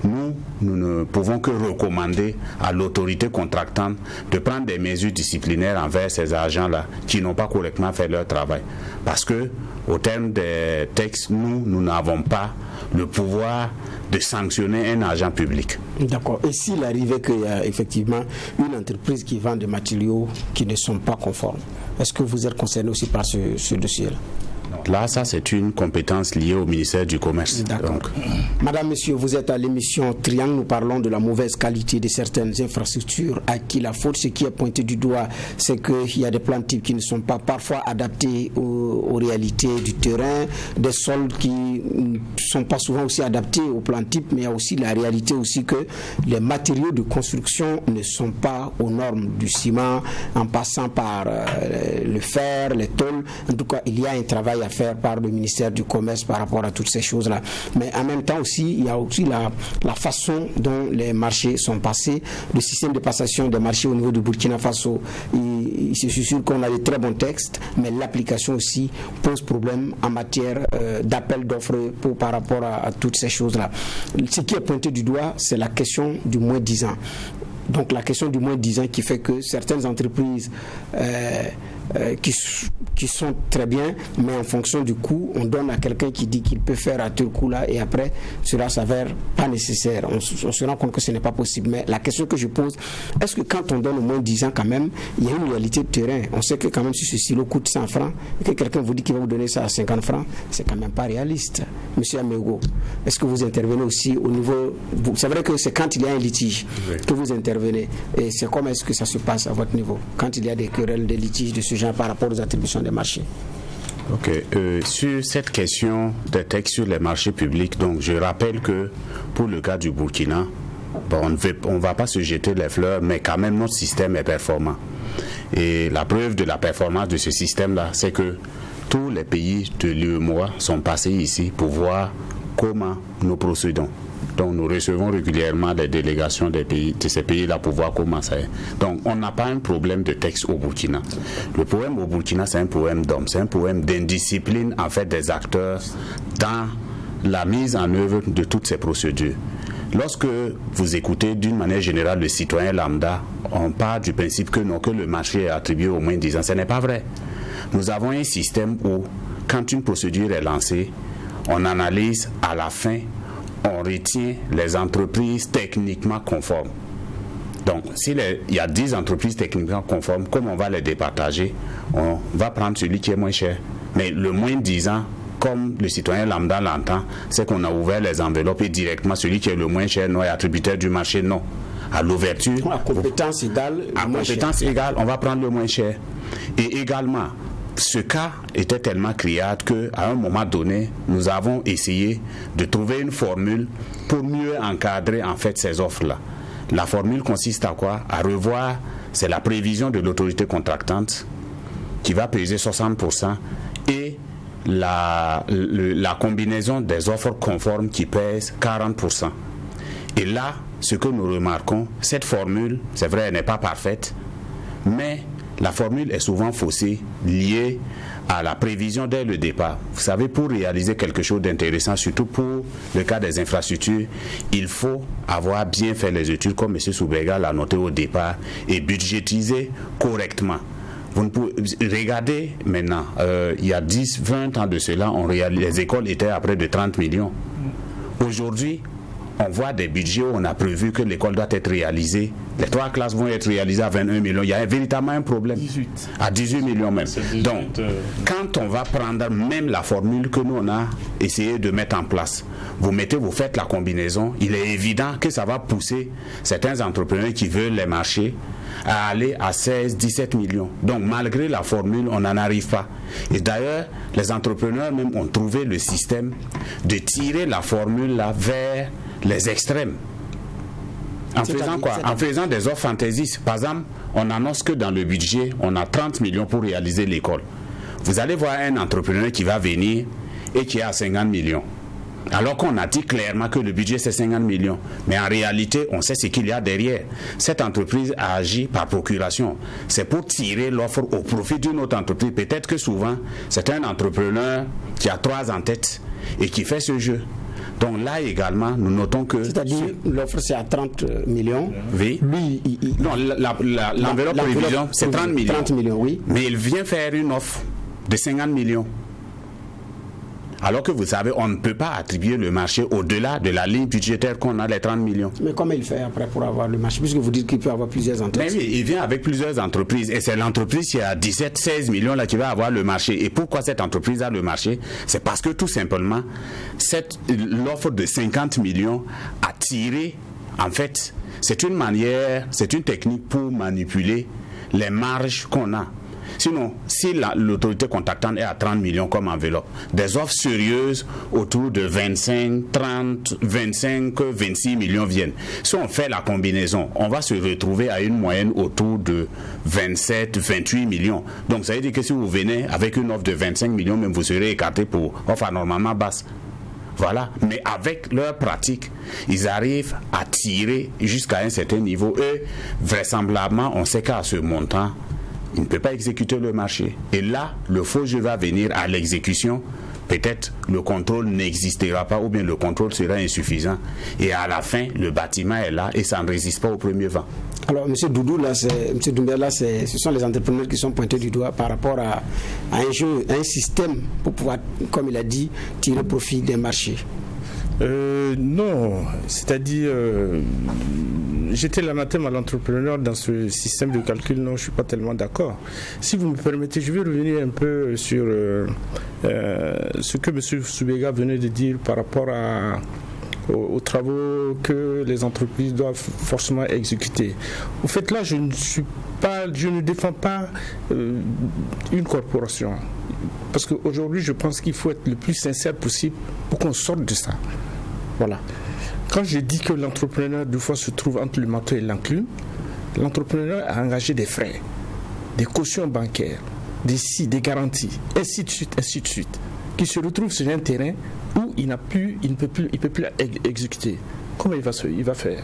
nous ne pouvons que recommander à l'autorité contractante de prendre des mesures disciplinaires envers ces agents-là qui n'ont pas correctement fait leur travail. Parce que, au terme des textes, nous n'avons pas le pouvoir de sanctionner un agent public. D'accord. Et s'il arrivait qu'il y a effectivement une entreprise qui vend des matériaux qui ne sont pas conformes, est-ce que vous êtes concerné aussi par ce dossier-là? Là, ça, c'est une compétence liée au ministère du Commerce. D'accord. Donc, Madame, Monsieur, vous êtes à l'émission Triangle. Nous parlons de la mauvaise qualité de certaines infrastructures. À qui la faute? Ce qui est pointé du doigt, c'est qu'il y a des plans types qui ne sont pas parfois adaptés aux réalités du terrain, des sols qui ne sont pas souvent aussi adaptés aux plans types, mais il y a aussi la réalité aussi que les matériaux de construction ne sont pas aux normes du ciment, en passant par le fer, les tôles. En tout cas, il y a un travail travail à faire par le ministère du Commerce par rapport à toutes ces choses-là. Mais en même temps aussi, il y a aussi la façon dont les marchés sont passés, le système de passation des marchés au niveau du Burkina Faso. Je suis sûr qu'on a de très bons textes, mais l'application aussi pose problème en matière d'appel d'offres par rapport à toutes ces choses-là. Ce qui est pointé du doigt, c'est la question du moins 10 ans. Donc la question du moins 10 ans qui fait que certaines entreprises qui sont très bien, mais en fonction du coût, on donne à quelqu'un qui dit qu'il peut faire à tel coût-là et après, cela s'avère pas nécessaire. On se rend compte que ce n'est pas possible. Mais la question que je pose, est-ce que quand on donne au moins 10 ans quand même, il y a une réalité de terrain? On sait que quand même si ce silo coûte 100 francs et que quelqu'un vous dit qu'il va vous donner ça à 50 francs, c'est quand même pas réaliste. Monsieur Amego, est-ce que vous intervenez aussi au niveau... C'est vrai que c'est quand il y a un litige que vous intervenez. Et c'est comment est-ce que ça se passe à votre niveau quand il y a des querelles, des litiges de ce genre par rapport aux attributions des marchés? Ok. Sur cette question des textes sur les marchés publics, donc je rappelle que pour le cas du Burkina, on ne va pas se jeter les fleurs, mais quand même notre système est performant. Et la preuve de la performance de ce système-là, c'est que tous les pays de l'UEMOA sont passés ici pour voir comment nous procédons. Donc nous recevons régulièrement les délégations de ces pays-là pour voir comment ça est. Donc on n'a pas un problème de texte au Burkina. Le problème au Burkina, c'est un problème d'hommes, c'est un problème d'indiscipline en fait des acteurs dans la mise en œuvre de toutes ces procédures. Lorsque vous écoutez d'une manière générale le citoyen lambda, on part du principe que non, que le marché est attribué au moins 10 ans. Ce n'est pas vrai. Nous avons un système où, quand une procédure est lancée, on analyse à la fin, on retient les entreprises techniquement conformes. Donc, s'il y a 10 entreprises techniquement conformes, comme on va les départager, on va prendre celui qui est moins cher. Mais le moins 10 ans, comme le citoyen lambda l'entend, c'est qu'on a ouvert les enveloppes et directement celui qui est le moins cher non est attributaire du marché, non. À l'ouverture, à compétence égale, on va prendre le moins cher. Et également, ce cas était tellement criard qu'à un moment donné, nous avons essayé de trouver une formule pour mieux encadrer en fait ces offres-là. La formule consiste à quoi? À revoir, c'est la prévision de l'autorité contractante qui va peser 60% et la combinaison des offres conformes qui pèse 40%. Et là, ce que nous remarquons, cette formule, c'est vrai, elle n'est pas parfaite, mais la formule est souvent faussée, liée à la prévision dès le départ. Vous savez, pour réaliser quelque chose d'intéressant, surtout pour le cas des infrastructures, il faut avoir bien fait les études, comme M. Soubega l'a noté au départ, et budgétiser correctement. Vous ne pouvez, regardez maintenant, il y a 10, 20 ans de cela, les écoles étaient à près de 30 millions. Aujourd'hui, on voit des budgets où on a prévu que l'école doit être réalisée. Les 3 classes vont être réalisées à 21 millions. Il y a véritablement un problème. 18. À 18 millions même. 18, donc, quand on va prendre même la formule que nous, on a essayé de mettre en place, vous faites la combinaison, il est évident que ça va pousser certains entrepreneurs qui veulent les marchés à aller à 16, 17 millions. Donc, malgré la formule, on n'en arrive pas. Et d'ailleurs, les entrepreneurs même ont trouvé le système de tirer la formule là vers les extrêmes. En faisant quoi? En faisant des offres fantaisistes. Par exemple, on annonce que dans le budget, on a 30 millions pour réaliser l'école. Vous allez voir un entrepreneur qui va venir et qui est à 50 millions. Alors qu'on a dit clairement que le budget c'est 50 millions. Mais en réalité, on sait ce qu'il y a derrière. Cette entreprise a agi par procuration. C'est pour tirer l'offre au profit d'une autre entreprise. Peut-être que souvent, c'est un entrepreneur qui a 3 en tête et qui fait ce jeu. Donc là également, nous notons que... C'est-à-dire, l'offre c'est à 30 millions. Oui. Lui, non, l'enveloppe prévision, c'est 30 millions. 30 millions, oui. Mais il vient faire une offre de 50 millions. Alors que vous savez, on ne peut pas attribuer le marché au-delà de la ligne budgétaire qu'on a, les 30 millions. Mais comment il fait après pour avoir le marché? Puisque vous dites qu'il peut avoir plusieurs entreprises. Mais oui, il vient avec plusieurs entreprises. Et c'est l'entreprise qui a 17, 16 millions là qui va avoir le marché. Et pourquoi cette entreprise a le marché? C'est parce que tout simplement, l'offre de 50 millions a tiré, en fait, c'est une technique pour manipuler les marges qu'on a. Sinon, si l'autorité contractante est à 30 millions comme enveloppe, des offres sérieuses autour de 25, 30, 25, 26 millions viennent. Si on fait la combinaison, on va se retrouver à une moyenne autour de 27, 28 millions. Donc ça veut dire que si vous venez avec une offre de 25 millions, même vous serez écarté pour offre anormalement basse. Voilà, mais avec leur pratique, ils arrivent à tirer jusqu'à un certain niveau. Et vraisemblablement, on sait qu'à ce montant, il ne peut pas exécuter le marché. Et là, le faux jeu va venir à l'exécution. Peut-être le contrôle n'existera pas ou bien le contrôle sera insuffisant. Et à la fin, le bâtiment est là et ça ne résiste pas au premier vent. Alors, M. Doudou, là, M. Doumbia, là, ce sont les entrepreneurs qui sont pointés du doigt par rapport à un jeu, à un système pour pouvoir, comme il a dit, tirer profit des marchés. Non, c'est-à-dire, jeter l'anathème à l'entrepreneur dans ce système de calcul, non, je ne suis pas tellement d'accord. Si vous me permettez, je vais revenir un peu sur ce que M. Soubega venait de dire par rapport aux travaux que les entreprises doivent forcément exécuter. Au fait, là, je ne défends pas une corporation. Parce qu'aujourd'hui, je pense qu'il faut être le plus sincère possible pour qu'on sorte de ça. Voilà. Quand je dis que l'entrepreneur, des fois, se trouve entre le manteau et l'enclume, l'entrepreneur a engagé des frais, des cautions bancaires, des garanties, ainsi de suite, qui se retrouve sur un terrain où il ne peut plus exécuter. Comment il va faire?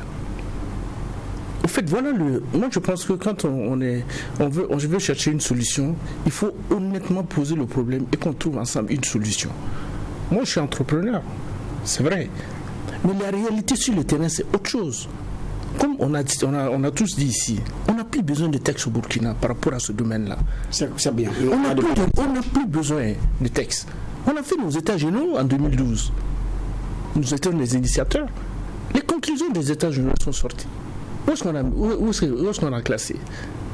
Au fait, voilà moi je pense que quand on veut chercher une solution, il faut honnêtement poser le problème et qu'on trouve ensemble une solution. Moi je suis entrepreneur, c'est vrai. Mais la réalité sur le terrain, c'est autre chose. Comme on a tous dit ici, on n'a plus besoin de textes au Burkina par rapport à ce domaine-là. C'est bien. On n'a plus besoin de textes. On a fait nos états généraux en 2012. Nous étions les initiateurs. Les conclusions des états généraux sont sorties. Où est-ce qu'on a classé?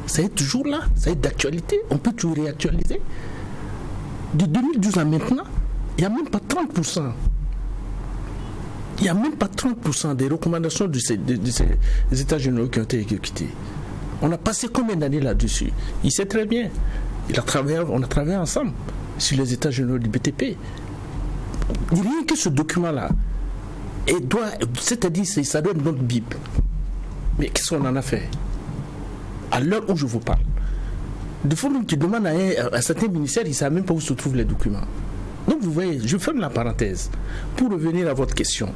Ça est toujours là, ça est d'actualité. On peut tout réactualiser. De 2012 à maintenant, il n'y a même pas 30%. Il n'y a même pas 30% des recommandations de ces états généraux qui ont été exécutés. On a passé combien d'années là-dessus? Il sait très bien. On a travaillé ensemble sur les états généraux du BTP. Rien que ce document-là, c'est-à-dire ça doit être notre Bible. Mais qu'est-ce qu'on en a fait? À l'heure où je vous parle, des fois, tu demandes à certains ministères, ils ne savent même pas où se trouvent les documents. Donc vous voyez, je ferme la parenthèse pour revenir à votre question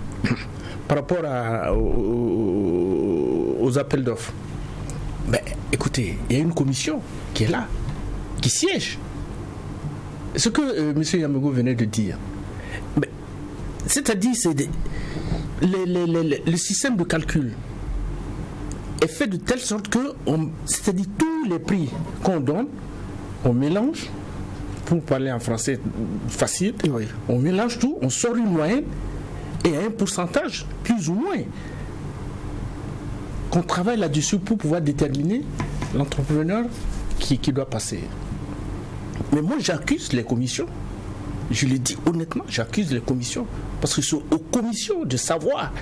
par rapport aux appels d'offres. Ben, écoutez, il y a une commission qui est là, qui siège. Ce que M. Yamago venait de dire, ben, c'est-à-dire le système de calcul est fait de telle sorte que, c'est-à-dire tous les prix qu'on donne, on mélange. Pour parler en français facile, oui. On mélange tout, on sort une moyenne et un pourcentage, plus ou moins, qu'on travaille là-dessus pour pouvoir déterminer l'entrepreneur qui doit passer. Mais moi, j'accuse les commissions. Je le dis honnêtement, j'accuse les commissions. Parce que c'est aux commissions de savoir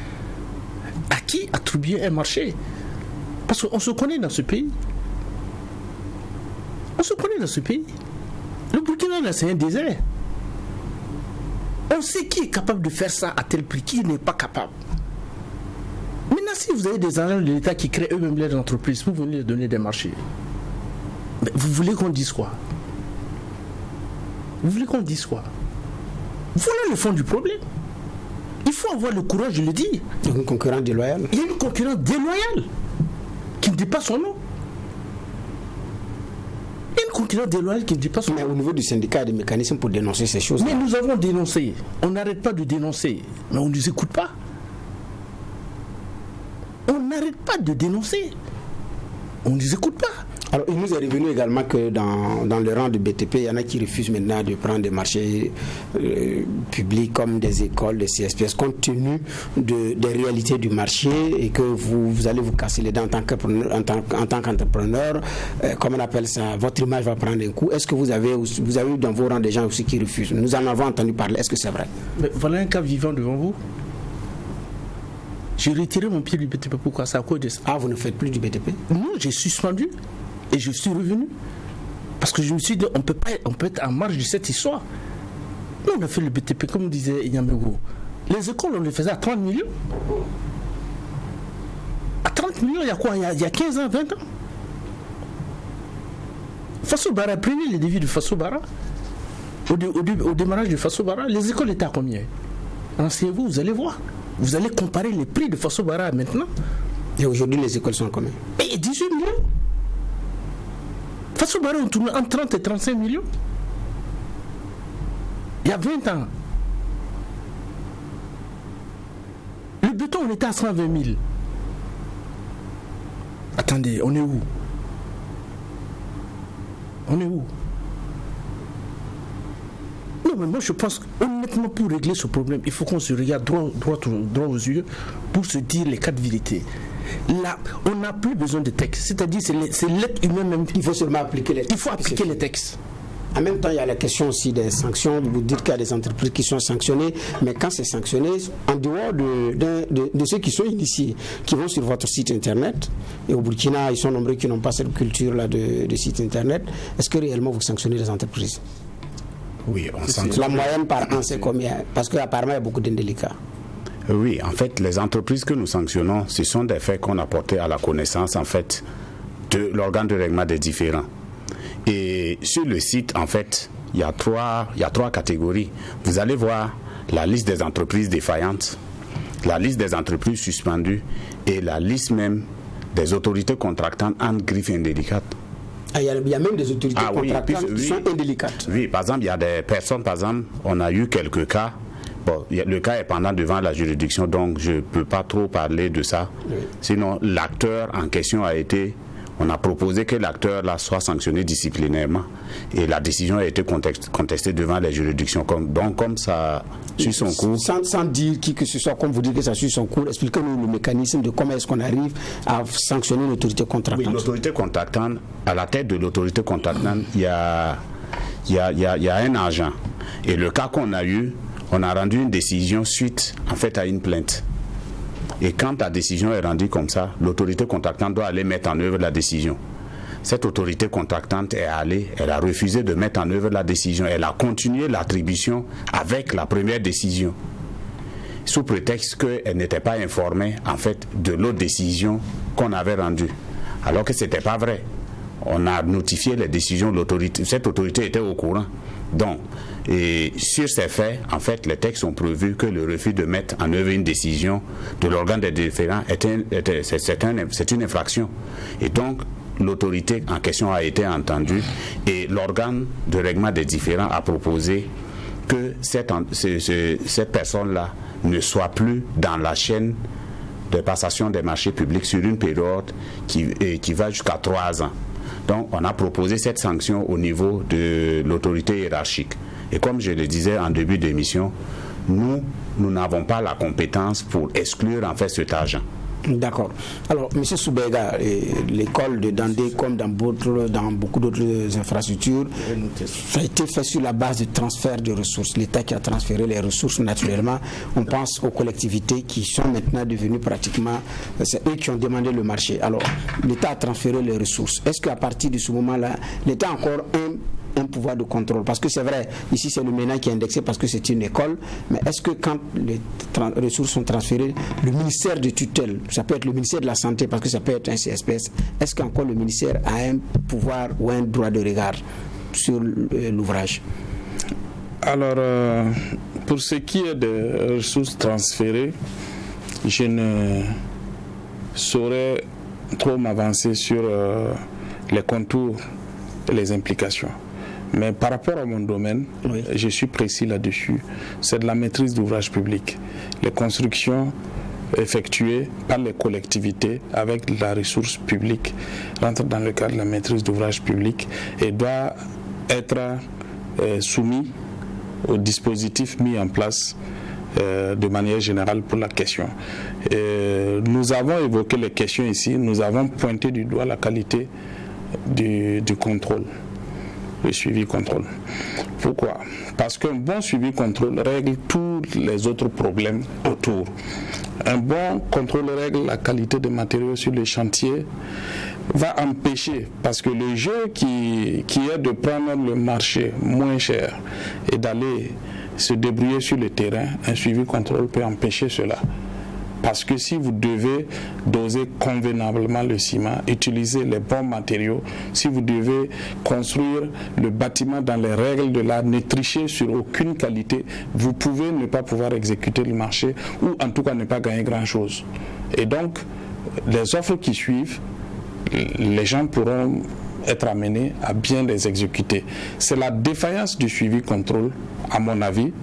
à qui attribuer un marché. Parce qu'on se connaît dans ce pays. Le Burkina, là, c'est un désert. On sait qui est capable de faire ça à tel prix, qui n'est pas capable. Maintenant, si vous avez des agents de l'État qui créent eux-mêmes les entreprises, vous venez leur donner des marchés. Mais vous voulez qu'on dise quoi? Voilà le fond du problème. Il faut avoir le courage de le dire. Il y a une concurrence déloyale. Il y a une concurrence déloyale qui ne dit pas son nom. Mais au niveau du syndicat, il y a des mécanismes pour dénoncer ces choses. Mais nous avons dénoncé. On n'arrête pas de dénoncer. Mais on ne nous écoute pas. On n'arrête pas de dénoncer. On ne nous écoute pas. Alors, il nous est revenu également que dans le rang du BTP, il y en a qui refusent maintenant de prendre des marchés publics comme des écoles, des CSPS, compte tenu des réalités du marché et que vous allez vous casser les dents en tant qu'entrepreneur. Comment on appelle ça? Votre image va prendre un coup. Est-ce que vous avez eu dans vos rangs des gens aussi qui refusent? Nous en avons entendu parler. Est-ce que c'est vrai? Mais voilà un cas vivant devant vous. J'ai retiré mon pied du BTP. Pourquoi? C'est à cause de ça. Ah, vous ne faites plus du BTP? Non, j'ai suspendu. Et je suis revenu Parce que je me suis dit, on peut être en marge de cette histoire. Nous, on a fait le BTP, comme disait Inyamego. Les écoles, on les faisait à 30 millions. À 30 millions, il y a quoi? Il y a 15 ans, 20 ans. Fasso Bara, prenez les devis de Fasso Bara. Au démarrage de Fasso Bara, les écoles étaient à combien? Renseignez-vous, vous allez voir. Vous allez comparer les prix de Fasso Bara maintenant. Et aujourd'hui, les écoles sont à combien? Et 18 millions. Fasso Bara, on tourne entre 30 et 35 millions. Il y a 20 ans. Le béton, on était à 120 000. Attendez, on est où? On est où? Non, mais moi je pense honnêtement, pour régler ce problème, il faut qu'on se regarde droit aux yeux pour se dire les quatre vérités. Là, on n'a plus besoin de textes. C'est-à-dire, c'est l'être humain même. Il faut seulement appliquer les textes. Il faut appliquer les textes. En même temps, il y a la question aussi des sanctions. Vous dites qu'il y a des entreprises qui sont sanctionnées, mais quand c'est sanctionné, en dehors de ceux qui sont initiés, qui vont sur votre site internet, et au Burkina, ils sont nombreux qui n'ont pas cette culture-là de site internet, est-ce que réellement vous sanctionnez les entreprises? Oui, on sanctionne. La moyenne par an, c'est combien? Parce qu'apparemment, il y a beaucoup d'indélicats. Oui, en fait, les entreprises que nous sanctionnons, ce sont des faits qu'on a portés à la connaissance, en fait, de l'organe de règlement des différends. Et sur le site, en fait, il y a trois catégories. Vous allez voir la liste des entreprises défaillantes, la liste des entreprises suspendues et la liste même des autorités contractantes en griffe indélicate. Ah, il y a même des autorités contractantes qui sont indélicates. Oui, par exemple, il y a des personnes, par exemple, on a eu quelques cas. Bon, le cas est pendant devant la juridiction, donc je ne peux pas trop parler de ça. Oui. Sinon, l'acteur en question on a proposé que l'acteur là soit sanctionné disciplinairement et la décision a été contestée devant les juridictions. Comme ça suit son cours. Sans dire qui que ce soit, comme vous dites que ça suit son cours, expliquez-nous le mécanisme de comment est-ce qu'on arrive à sanctionner l'autorité contractante. Oui, l'autorité contractante, à la tête de l'autorité contractante, il y a un agent. Et le cas qu'on a eu, on a rendu une décision suite en fait à une plainte. Et quand la décision est rendue comme ça, l'autorité contractante doit aller mettre en œuvre la décision. Cette autorité contractante est allée, elle a refusé de mettre en œuvre la décision. Elle a continué l'attribution avec la première décision, sous prétexte qu'elle n'était pas informée en fait de l'autre décision qu'on avait rendue. Alors que ce n'était pas vrai. On a notifié les décisions de l'autorité. Cette autorité était au courant. Donc, et sur ces faits, en fait, les textes ont prévu que le refus de mettre en œuvre une décision de l'organe des différends c'est une infraction. Et donc, l'autorité en question a été entendue et l'organe de règlement des différends a proposé que cette personne-là ne soit plus dans la chaîne de passation des marchés publics sur une période qui va jusqu'à 3 ans. Donc, on a proposé cette sanction au niveau de l'autorité hiérarchique. Et comme je le disais en début d'émission, nous n'avons pas la compétence pour exclure en fait cet agent. D'accord. Alors, M. Soubega, l'école de Dandé, comme dans beaucoup d'autres infrastructures, ça a été fait sur la base de transfert de ressources. L'État qui a transféré les ressources naturellement. On pense aux collectivités qui sont maintenant devenues pratiquement, c'est eux qui ont demandé le marché. Alors, l'État a transféré les ressources. Est-ce qu'à partir de ce moment-là, l'État a encore un pouvoir de contrôle? Parce que c'est vrai, ici c'est le MENA qui est indexé parce que c'est une école, mais est-ce que quand les ressources sont transférées, le ministère de tutelle, ça peut être le ministère de la Santé parce que ça peut être un CSPS, est-ce qu'encore le ministère a un pouvoir ou un droit de regard sur l'ouvrage? Alors, pour ce qui est des ressources transférées, je ne saurais trop m'avancer sur les contours et les implications. Mais par rapport à mon domaine, oui, je suis précis là-dessus. C'est de la maîtrise d'ouvrage public. Les constructions effectuées par les collectivités avec la ressource publique rentrent dans le cadre de la maîtrise d'ouvrage public et doivent être soumis aux dispositifs mis en place de manière générale pour la question. Nous avons évoqué les questions ici, nous avons pointé du doigt la qualité du contrôle. Le suivi-contrôle. Pourquoi? Parce qu'un bon suivi-contrôle règle tous les autres problèmes autour. Un bon contrôle règle la qualité des matériaux sur les chantiers, va empêcher, parce que le jeu qui est de prendre le marché moins cher et d'aller se débrouiller sur le terrain, un suivi contrôle peut empêcher cela. Parce que si vous devez doser convenablement le ciment, utiliser les bons matériaux, si vous devez construire le bâtiment dans les règles de l'art, ne tricher sur aucune qualité, vous pouvez ne pas pouvoir exécuter le marché ou en tout cas ne pas gagner grand-chose. Et donc, les offres qui suivent, les gens pourront être amenés à bien les exécuter. C'est la défaillance du suivi-contrôle, à mon avis,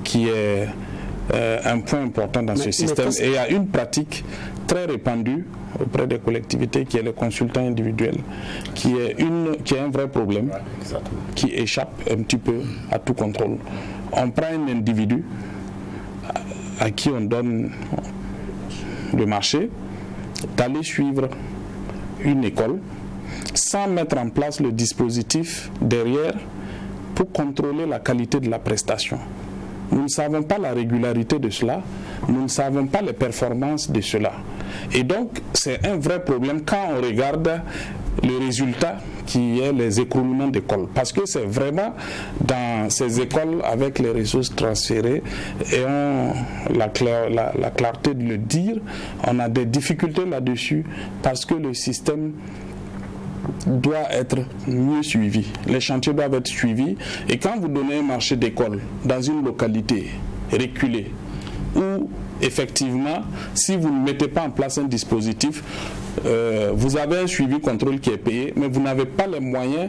qui est un point important dans ce système. Et il y a une pratique très répandue auprès des collectivités qui est le consultant individuel, qui est un vrai problème, qui échappe un petit peu à tout contrôle. On prend un individu à qui on donne le marché d'aller suivre une école sans mettre en place le dispositif derrière pour contrôler la qualité de la prestation. Nous ne savons pas la régularité de cela, nous ne savons pas les performances de cela. Et donc, c'est un vrai problème quand on regarde le résultat qui est les écroulements d'écoles. Parce que c'est vraiment dans ces écoles, avec les ressources transférées, et la clarté de le dire, on a des difficultés là-dessus parce que le système doit être mieux suivi. Les chantiers doivent être suivis. Et quand vous donnez un marché d'école dans une localité reculée, où effectivement, si vous ne mettez pas en place un dispositif, vous avez un suivi-contrôle qui est payé, mais vous n'avez pas les moyens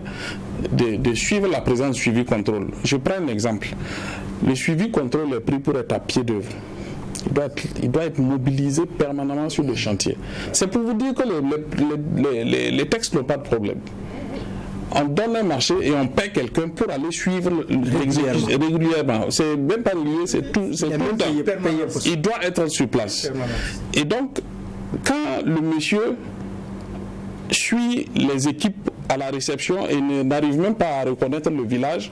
de suivre la présence du suivi-contrôle. Je prends un exemple. Le suivi-contrôle est pris pour être à pied d'œuvre. Il doit être mobilisé permanemment sur le chantier. C'est pour vous dire que les textes n'ont pas de problème. On donne un marché et on paie quelqu'un pour aller suivre régulièrement. C'est même pas régulier, c'est tout le temps. Il doit être sur place. Et donc, quand le monsieur suit les équipes à la réception et n'arrive même pas à reconnaître le village,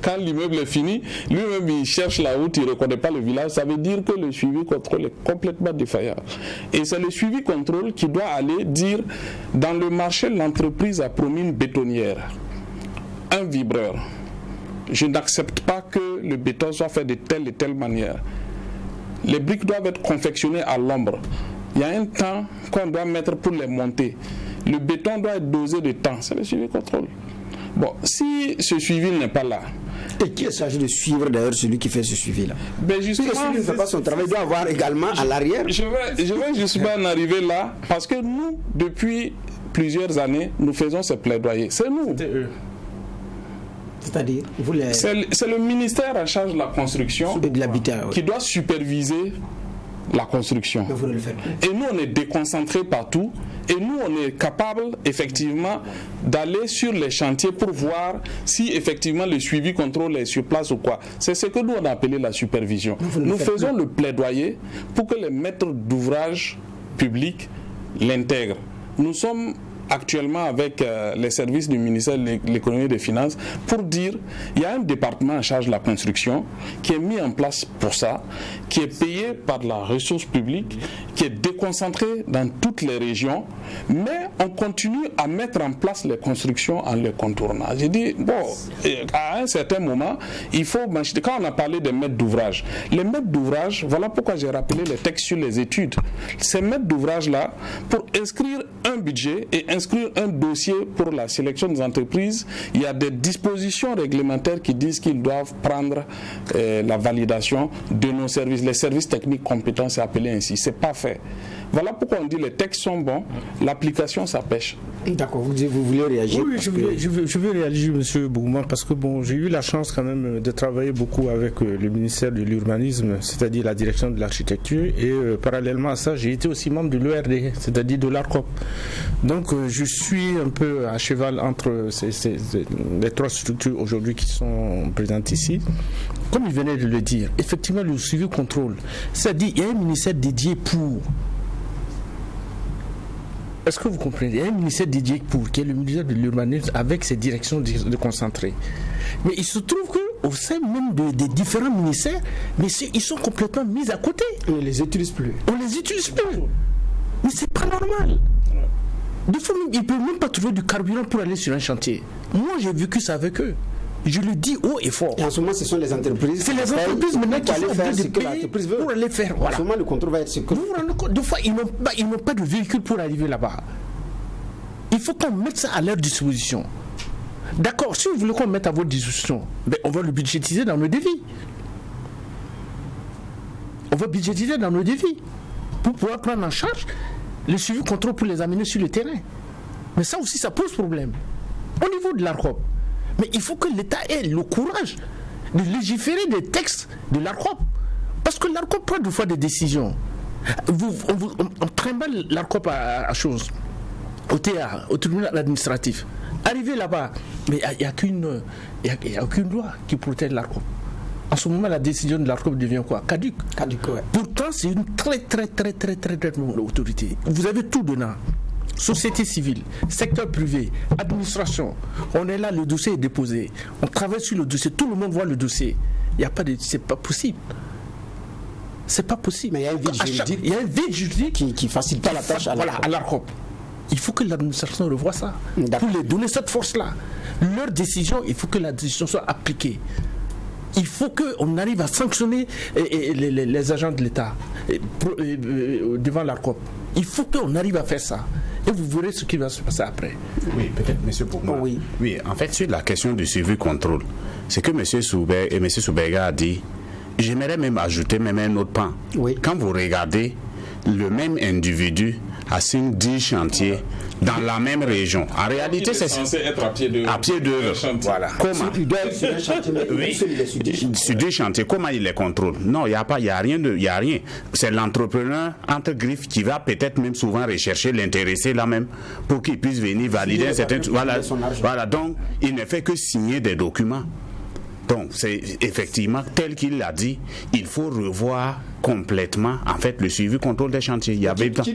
quand l'immeuble est fini, lui-même il cherche la route, il ne reconnaît pas le village, ça veut dire que le suivi-contrôle est complètement défaillant. Et c'est le suivi-contrôle qui doit aller dire, dans le marché, l'entreprise a promis une bétonnière, un vibreur. Je n'accepte pas que le béton soit fait de telle et telle manière. Les briques doivent être confectionnées à l'ombre. Il y a un temps qu'on doit mettre pour les monter. Le béton doit être dosé de temps. C'est le suivi-contrôle. Bon, si ce suivi n'est pas là... Et qui est chargé de suivre d'ailleurs celui qui fait ce suivi-là? Ben justement, si celui ne fait pas son travail, il doit avoir également à l'arrière... Je vais justement en arriver là, parce que nous, depuis plusieurs années, nous faisons ce plaidoyer. C'est nous. C'est-à-dire c'est le ministère en charge de la construction et de l'habitat, qui doit superviser la construction. Et nous, on est déconcentrés partout. Et nous, on est capable, effectivement, d'aller sur les chantiers pour voir si, effectivement, le suivi-contrôle est sur place ou quoi. C'est ce que nous, on a appelé la supervision. Nous faisons le plaidoyer pour que les maîtres d'ouvrage publics l'intègrent. Nous sommes actuellement avec les services du ministère de l'économie et des finances pour dire il y a un département en charge de la construction qui est mis en place pour ça, qui est payé par de la ressource publique, qui est déconcentré dans toutes les régions, mais on continue à mettre en place les constructions en les contournant. J'ai dit, bon, à un certain moment, il faut... Quand on a parlé des maîtres d'ouvrage, les maîtres d'ouvrage, voilà pourquoi j'ai rappelé les textes sur les études. Ces maîtres d'ouvrage-là, pour inscrire un budget et inscrire un dossier pour la sélection des entreprises, il y a des dispositions réglementaires qui disent qu'ils doivent prendre la validation de nos services. Les services techniques compétents, c'est appelé ainsi. C'est pas fait. Voilà pourquoi on dit les textes sont bons, l'application ça pêche. D'accord, vous voulez réagir? Oui, je veux réagir, M. Bougman, parce que bon, j'ai eu la chance quand même de travailler beaucoup avec le ministère de l'Urbanisme, c'est-à-dire la direction de l'architecture, et parallèlement à ça, j'ai été aussi membre de l'ERD, c'est-à-dire de l'ARCOP. Donc je suis un peu à cheval entre les trois structures aujourd'hui qui sont présentes ici. Comme il venait de le dire, effectivement le suivi-contrôle, c'est-à-dire il y a un ministère dédié pour... Est-ce que vous comprenez? Il y a un ministère dédié pour, qui est le ministère de l'Urbanisme, avec ses directions déconcentrées. Mais il se trouve qu'au sein même des différents ministères, mais ils sont complètement mis à côté. On ne les utilise plus. On ne les utilise plus. Mais c'est pas normal. Des fois, ils ne peuvent même pas trouver du carburant pour aller sur un chantier. Moi, j'ai vécu ça avec eux. Je le dis haut et fort. Et en ce moment, ce sont les entreprises. C'est les entreprises maintenant qui sont obligées de payer pour aller faire. Voilà. En ce moment, le contrôle va être sécurisé. Vous vous rendez compte, des fois, ils n'ont pas de véhicule pour arriver là-bas. Il faut qu'on mette ça à leur disposition. D'accord, si vous voulez qu'on mette à votre disposition, ben on va le budgétiser dans nos devis. On va budgétiser dans nos devis pour pouvoir prendre en charge le suivi contrôle pour les amener sur le terrain. Mais ça aussi, ça pose problème. Au niveau de l'ARCOP. Mais il faut que l'État ait le courage de légiférer des textes de l'ARCOP. Parce que l'ARCOP prend des fois des décisions. On trimballe l'ARCOP à chose. Au TA, au tribunal administratif. Arrivé là-bas, mais il n'y a aucune loi qui protège l'ARCOP. En ce moment, la décision de l'ARCOP devient quoi? Caduque. Ouais. Pourtant, c'est une très bonne autorité. Vous avez tout dedans. Société civile, secteur privé, administration. On est là, le dossier est déposé. On travaille sur le dossier, tout le monde voit le dossier. C'est pas possible. C'est pas possible. Mais il y a un vide juridique qui facilite pas la tâche à l'ARCOP. Il faut que l'administration revoie ça. Pour les donner cette force-là. Leur décision, il faut que la décision soit appliquée. Il faut qu'on arrive à sanctionner les agents de l'État devant l'ARCOP. Il faut qu'on arrive à faire ça. Et vous verrez ce qui va se passer après. Oui, peut-être, M. Boukma. Oui, en fait, sur la question du suivi-contrôle, c'est que M. Soubega a dit, j'aimerais même ajouter même un autre pan. Oui. Quand vous regardez, le même individu assigne 10 chantiers dans la même région. En réalité, c'est censé être à pied d'œuvre. Voilà. Comment? Sur 10 chantiers, comment il les contrôle? Non, il n'y a rien. C'est l'entrepreneur entre griffes qui va peut-être même souvent rechercher l'intéressé là même pour qu'il puisse venir valider certains. Voilà. Donc, il ne fait que signer des documents. Donc, c'est effectivement, tel qu'il l'a dit, il faut revoir complètement, en fait, le suivi contrôle des chantiers.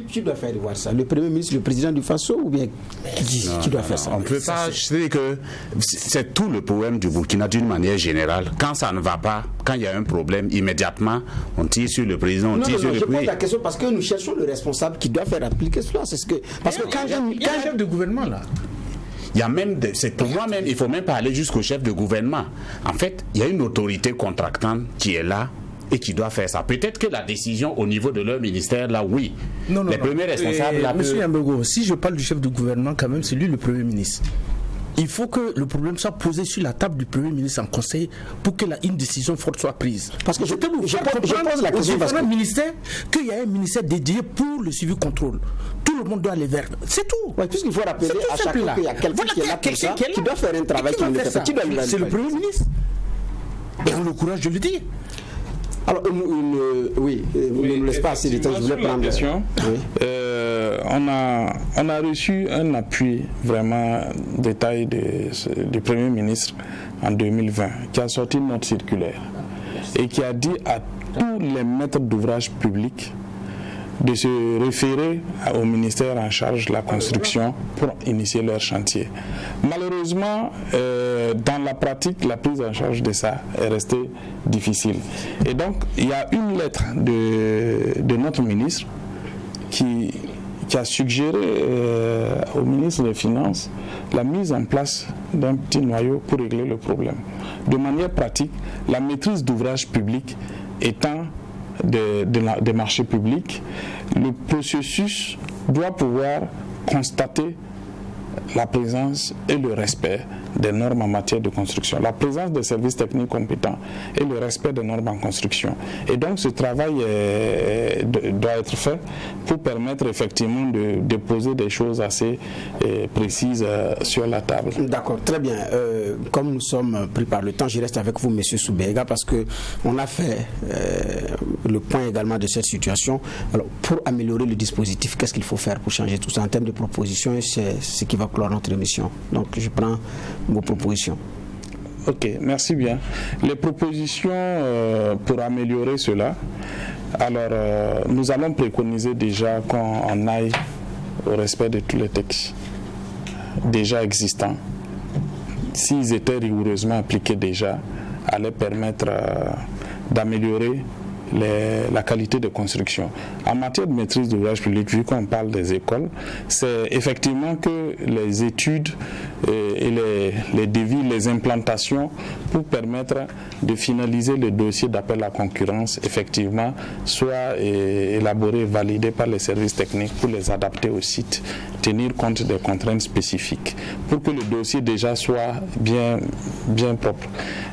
Qui doit faire voir ça? Le Premier ministre, le président du Faso ou bien qui doit faire ça? On ne peut pas. Je sais que c'est tout le problème du Burkina d'une manière générale. Quand ça ne va pas, quand il y a un problème, immédiatement, on tire sur le président, on tire sur le président. Je pose la question parce que nous cherchons le responsable qui doit faire appliquer cela. Parce que quand il y a un chef de gouvernement là. Il y a même, c'est pour moi-même, il ne faut même pas aller jusqu'au chef de gouvernement. En fait, il y a une autorité contractante qui est là et qui doit faire ça. Peut-être que la décision au niveau de leur ministère, là, oui. Les premiers responsables... Monsieur Yambego, si je parle du chef de gouvernement, quand même, c'est lui le Premier ministre. Il faut que le problème soit posé sur la table du Premier ministre en conseil pour que une décision forte soit prise. Parce que je pose la question parce ministère qu'il y a un ministère dédié pour le suivi contrôle. Tout le monde doit aller vers. C'est tout. Ouais, puisqu'il faut rappeler à chaque fois qu'il y a quelqu'un qui est là pour ça, qui doit faire un travail qui ne le fait pas. C'est le Premier ministre. Et on a le courage de le dire. Alors, ne nous laisse pas assez de temps. Je voulais prendre la question. On a reçu un appui vraiment détaillé du Premier ministre en 2020 qui a sorti une note circulaire et qui a dit à tous les maîtres d'ouvrage publics de se référer au ministère en charge de la construction pour initier leur chantier. Malheureusement, dans la pratique, la prise en charge de ça est restée difficile. Et donc, il y a une lettre de notre ministre qui a suggéré au ministre des Finances la mise en place d'un petit noyau pour régler le problème. De manière pratique, la maîtrise d'ouvrage public étant des marchés publics, le processus doit pouvoir constater la présence et le respect des normes en matière de construction, la présence des services techniques compétents et le respect des normes en construction. Et donc ce travail doit être fait pour permettre effectivement de déposer des choses assez précises sur la table. D'accord, très bien. Comme nous sommes pris par le temps, je reste avec vous, M. Soubega, parce qu'on a fait le point également de cette situation. Alors, pour améliorer le dispositif, qu'est-ce qu'il faut faire pour changer tout ça en termes de propositions? Et c'est ce qui va clore notre émission. Donc, je prends vos propositions. Ok, merci bien. Les propositions pour améliorer cela, alors nous allons préconiser déjà qu'on aille au respect de tous les textes déjà existants. S'ils étaient rigoureusement appliqués déjà, allaient permettre d'améliorer la qualité de construction. En matière de maîtrise d'ouvrage public, vu qu'on parle des écoles, c'est effectivement que les études et les devis, les implantations pour permettre de finaliser le dossier d'appel à concurrence, effectivement, soient élaborés, validés par les services techniques pour les adapter au site, tenir compte des contraintes spécifiques, pour que le dossier déjà soit bien propre.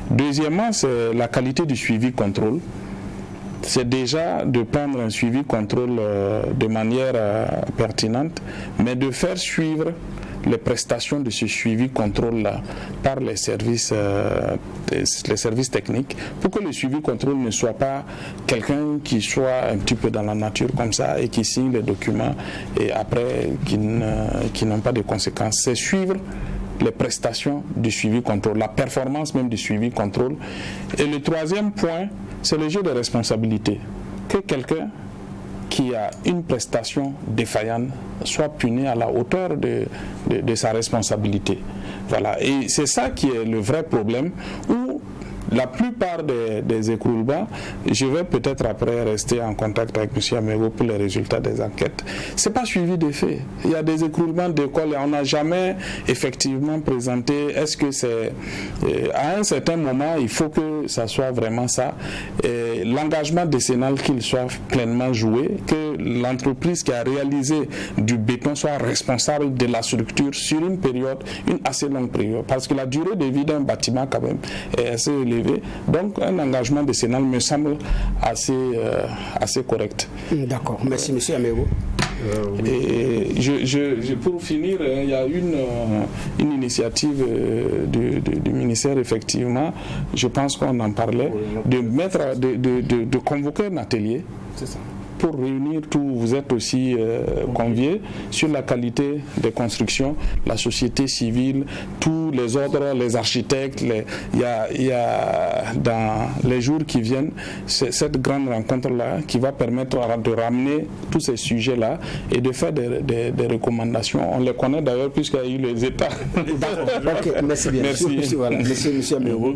Deuxièmement, c'est la qualité du suivi-contrôle. C'est déjà de prendre un suivi-contrôle de manière pertinente, mais de faire suivre les prestations de ce suivi-contrôle-là par les services techniques, pour que le suivi-contrôle ne soit pas quelqu'un qui soit un petit peu dans la nature comme ça et qui signe les documents et après qui n'ont pas de conséquences. C'est suivre les prestations du suivi-contrôle, la performance même du suivi-contrôle. Et le troisième point, c'est le jeu de responsabilité. Que quelqu'un qui a une prestation défaillante soit puni à la hauteur de sa responsabilité. Voilà. Et c'est ça qui est le vrai problème, où la plupart des écroulements, je vais peut-être après rester en contact avec M. Amégo pour les résultats des enquêtes. Ce n'est pas suivi des faits. Il y a des écroulements d'écoles et on n'a jamais effectivement présenté. Est-ce que c'est. À un certain moment, il faut que ça soit vraiment ça. L'engagement décennal qu'il soit pleinement joué, que l'entreprise qui a réalisé du béton soit responsable de la structure sur une période, une assez longue période. Parce que la durée de vie d'un bâtiment, quand même, est assez élevée. Donc, un engagement décennal me semble assez correct. D'accord. Merci, M. Amégo. Et pour finir, il y a une initiative du ministère, effectivement, je pense qu'on en parlait, de convoquer un atelier. C'est ça. Pour réunir tout, vous êtes aussi conviés sur la qualité des constructions, la société civile, tous les ordres, les architectes. Il y a dans les jours qui viennent cette grande rencontre-là qui va permettre de ramener tous ces sujets-là et de faire des recommandations. On les connaît d'ailleurs puisqu'il y a eu les États. Ok, merci bien. Merci. Voilà, monsieur Amégo,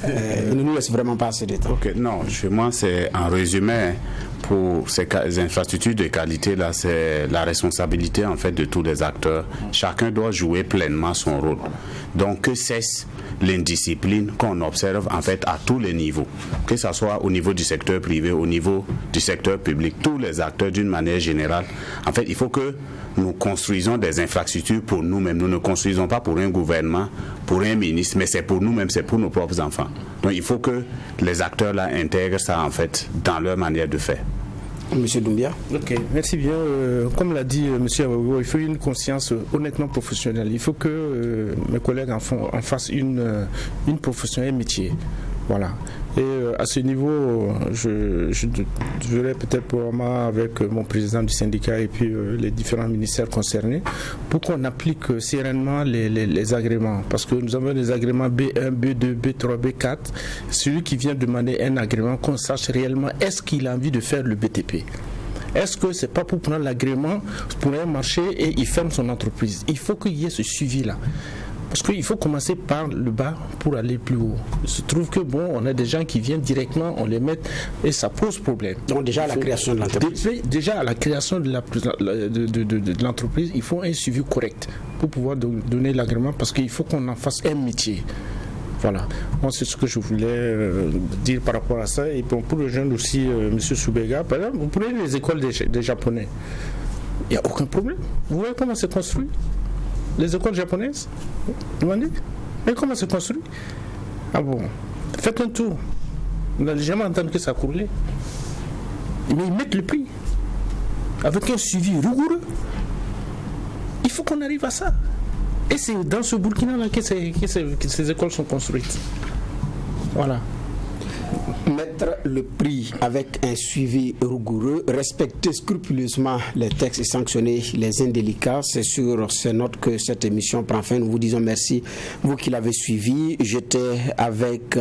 il ne nous laisse vraiment pas assez de temps. Ok, non, chez moi c'est un résumé. Pour ces infrastructures de qualité là, c'est la responsabilité en fait de tous les acteurs. Chacun doit jouer pleinement son rôle. Donc que cesse l'indiscipline qu'on observe en fait à tous les niveaux, que ce soit au niveau du secteur privé, au niveau du secteur public, tous les acteurs d'une manière générale. En fait, il faut que nous construisons des infrastructures pour nous-mêmes. Nous ne construisons pas pour un gouvernement, pour un ministre, mais c'est pour nous-mêmes, c'est pour nos propres enfants. Donc il faut que les acteurs là intègrent ça en fait dans leur manière de faire. Monsieur Doumbia. Ok, merci bien. Comme l'a dit Monsieur Amégo, il faut une conscience honnêtement professionnelle. Il faut que mes collègues en fassent une profession, un métier. Voilà. Et à ce niveau, je verrai peut-être probablement avec mon président du syndicat et puis les différents ministères concernés pour qu'on applique sereinement les agréments. Parce que nous avons des agréments B1, B2, B3, B4. Celui qui vient demander un agrément, qu'on sache réellement est-ce qu'il a envie de faire le BTP. Est-ce que c'est pas pour prendre l'agrément pour un marché et il ferme son entreprise? Il faut qu'il y ait ce suivi-là. Parce qu'il faut commencer par le bas pour aller plus haut. Il se trouve que on a des gens qui viennent directement, on les met et ça pose problème. Donc déjà à la création de l'entreprise. Déjà à la création de l'entreprise, il faut un suivi correct pour pouvoir donner l'agrément parce qu'il faut qu'on en fasse un métier. Voilà, moi c'est ce que je voulais dire par rapport à ça. Et pour rejoindre aussi M. Soubega, par exemple, vous prenez les écoles des Japonais, il n'y a aucun problème. Vous voyez comment c'est construit? Les écoles japonaises, demandez, mais comment c'est construit? Ah bon, faites un tour. Vous n'allez jamais entendre que ça coulait. Mais ils mettent le prix avec un suivi rigoureux. Il faut qu'on arrive à ça. Et c'est dans ce Burkina-là que ces écoles sont construites. Voilà. Mettre le prix avec un suivi rigoureux, respecter scrupuleusement les textes et sanctionner les indélicats. C'est sur ces notes que cette émission prend fin. Nous vous disons merci, vous qui l'avez suivi. J'étais avec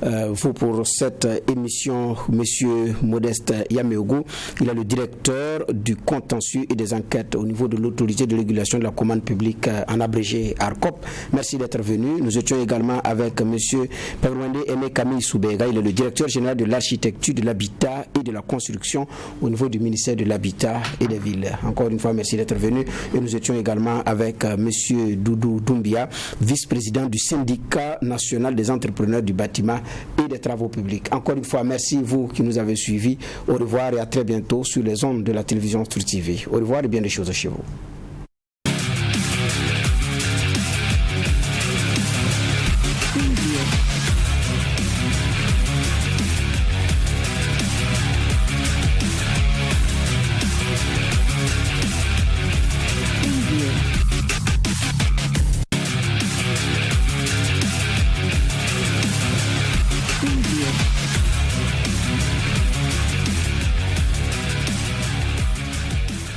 vous pour cette émission, Monsieur Modeste Yamégo. Il est le directeur du contentieux et des enquêtes au niveau de l'autorité de régulation de la commande publique, en abrégé ARCOP. Merci d'être venu. Nous étions également avec Monsieur Perwende Aimé Camille Soubega. Il est le directeur directeur général de l'architecture, de l'habitat et de la construction au niveau du ministère de l'Habitat et des Villes. Encore une fois, merci d'être venu. Et nous étions également avec monsieur Doudou Doumbia, vice-président du syndicat national des entrepreneurs du bâtiment et des travaux publics. Encore une fois, merci vous qui nous avez suivis. Au revoir et à très bientôt sur les ondes de la télévision Street TV. Au revoir et bien des choses chez vous.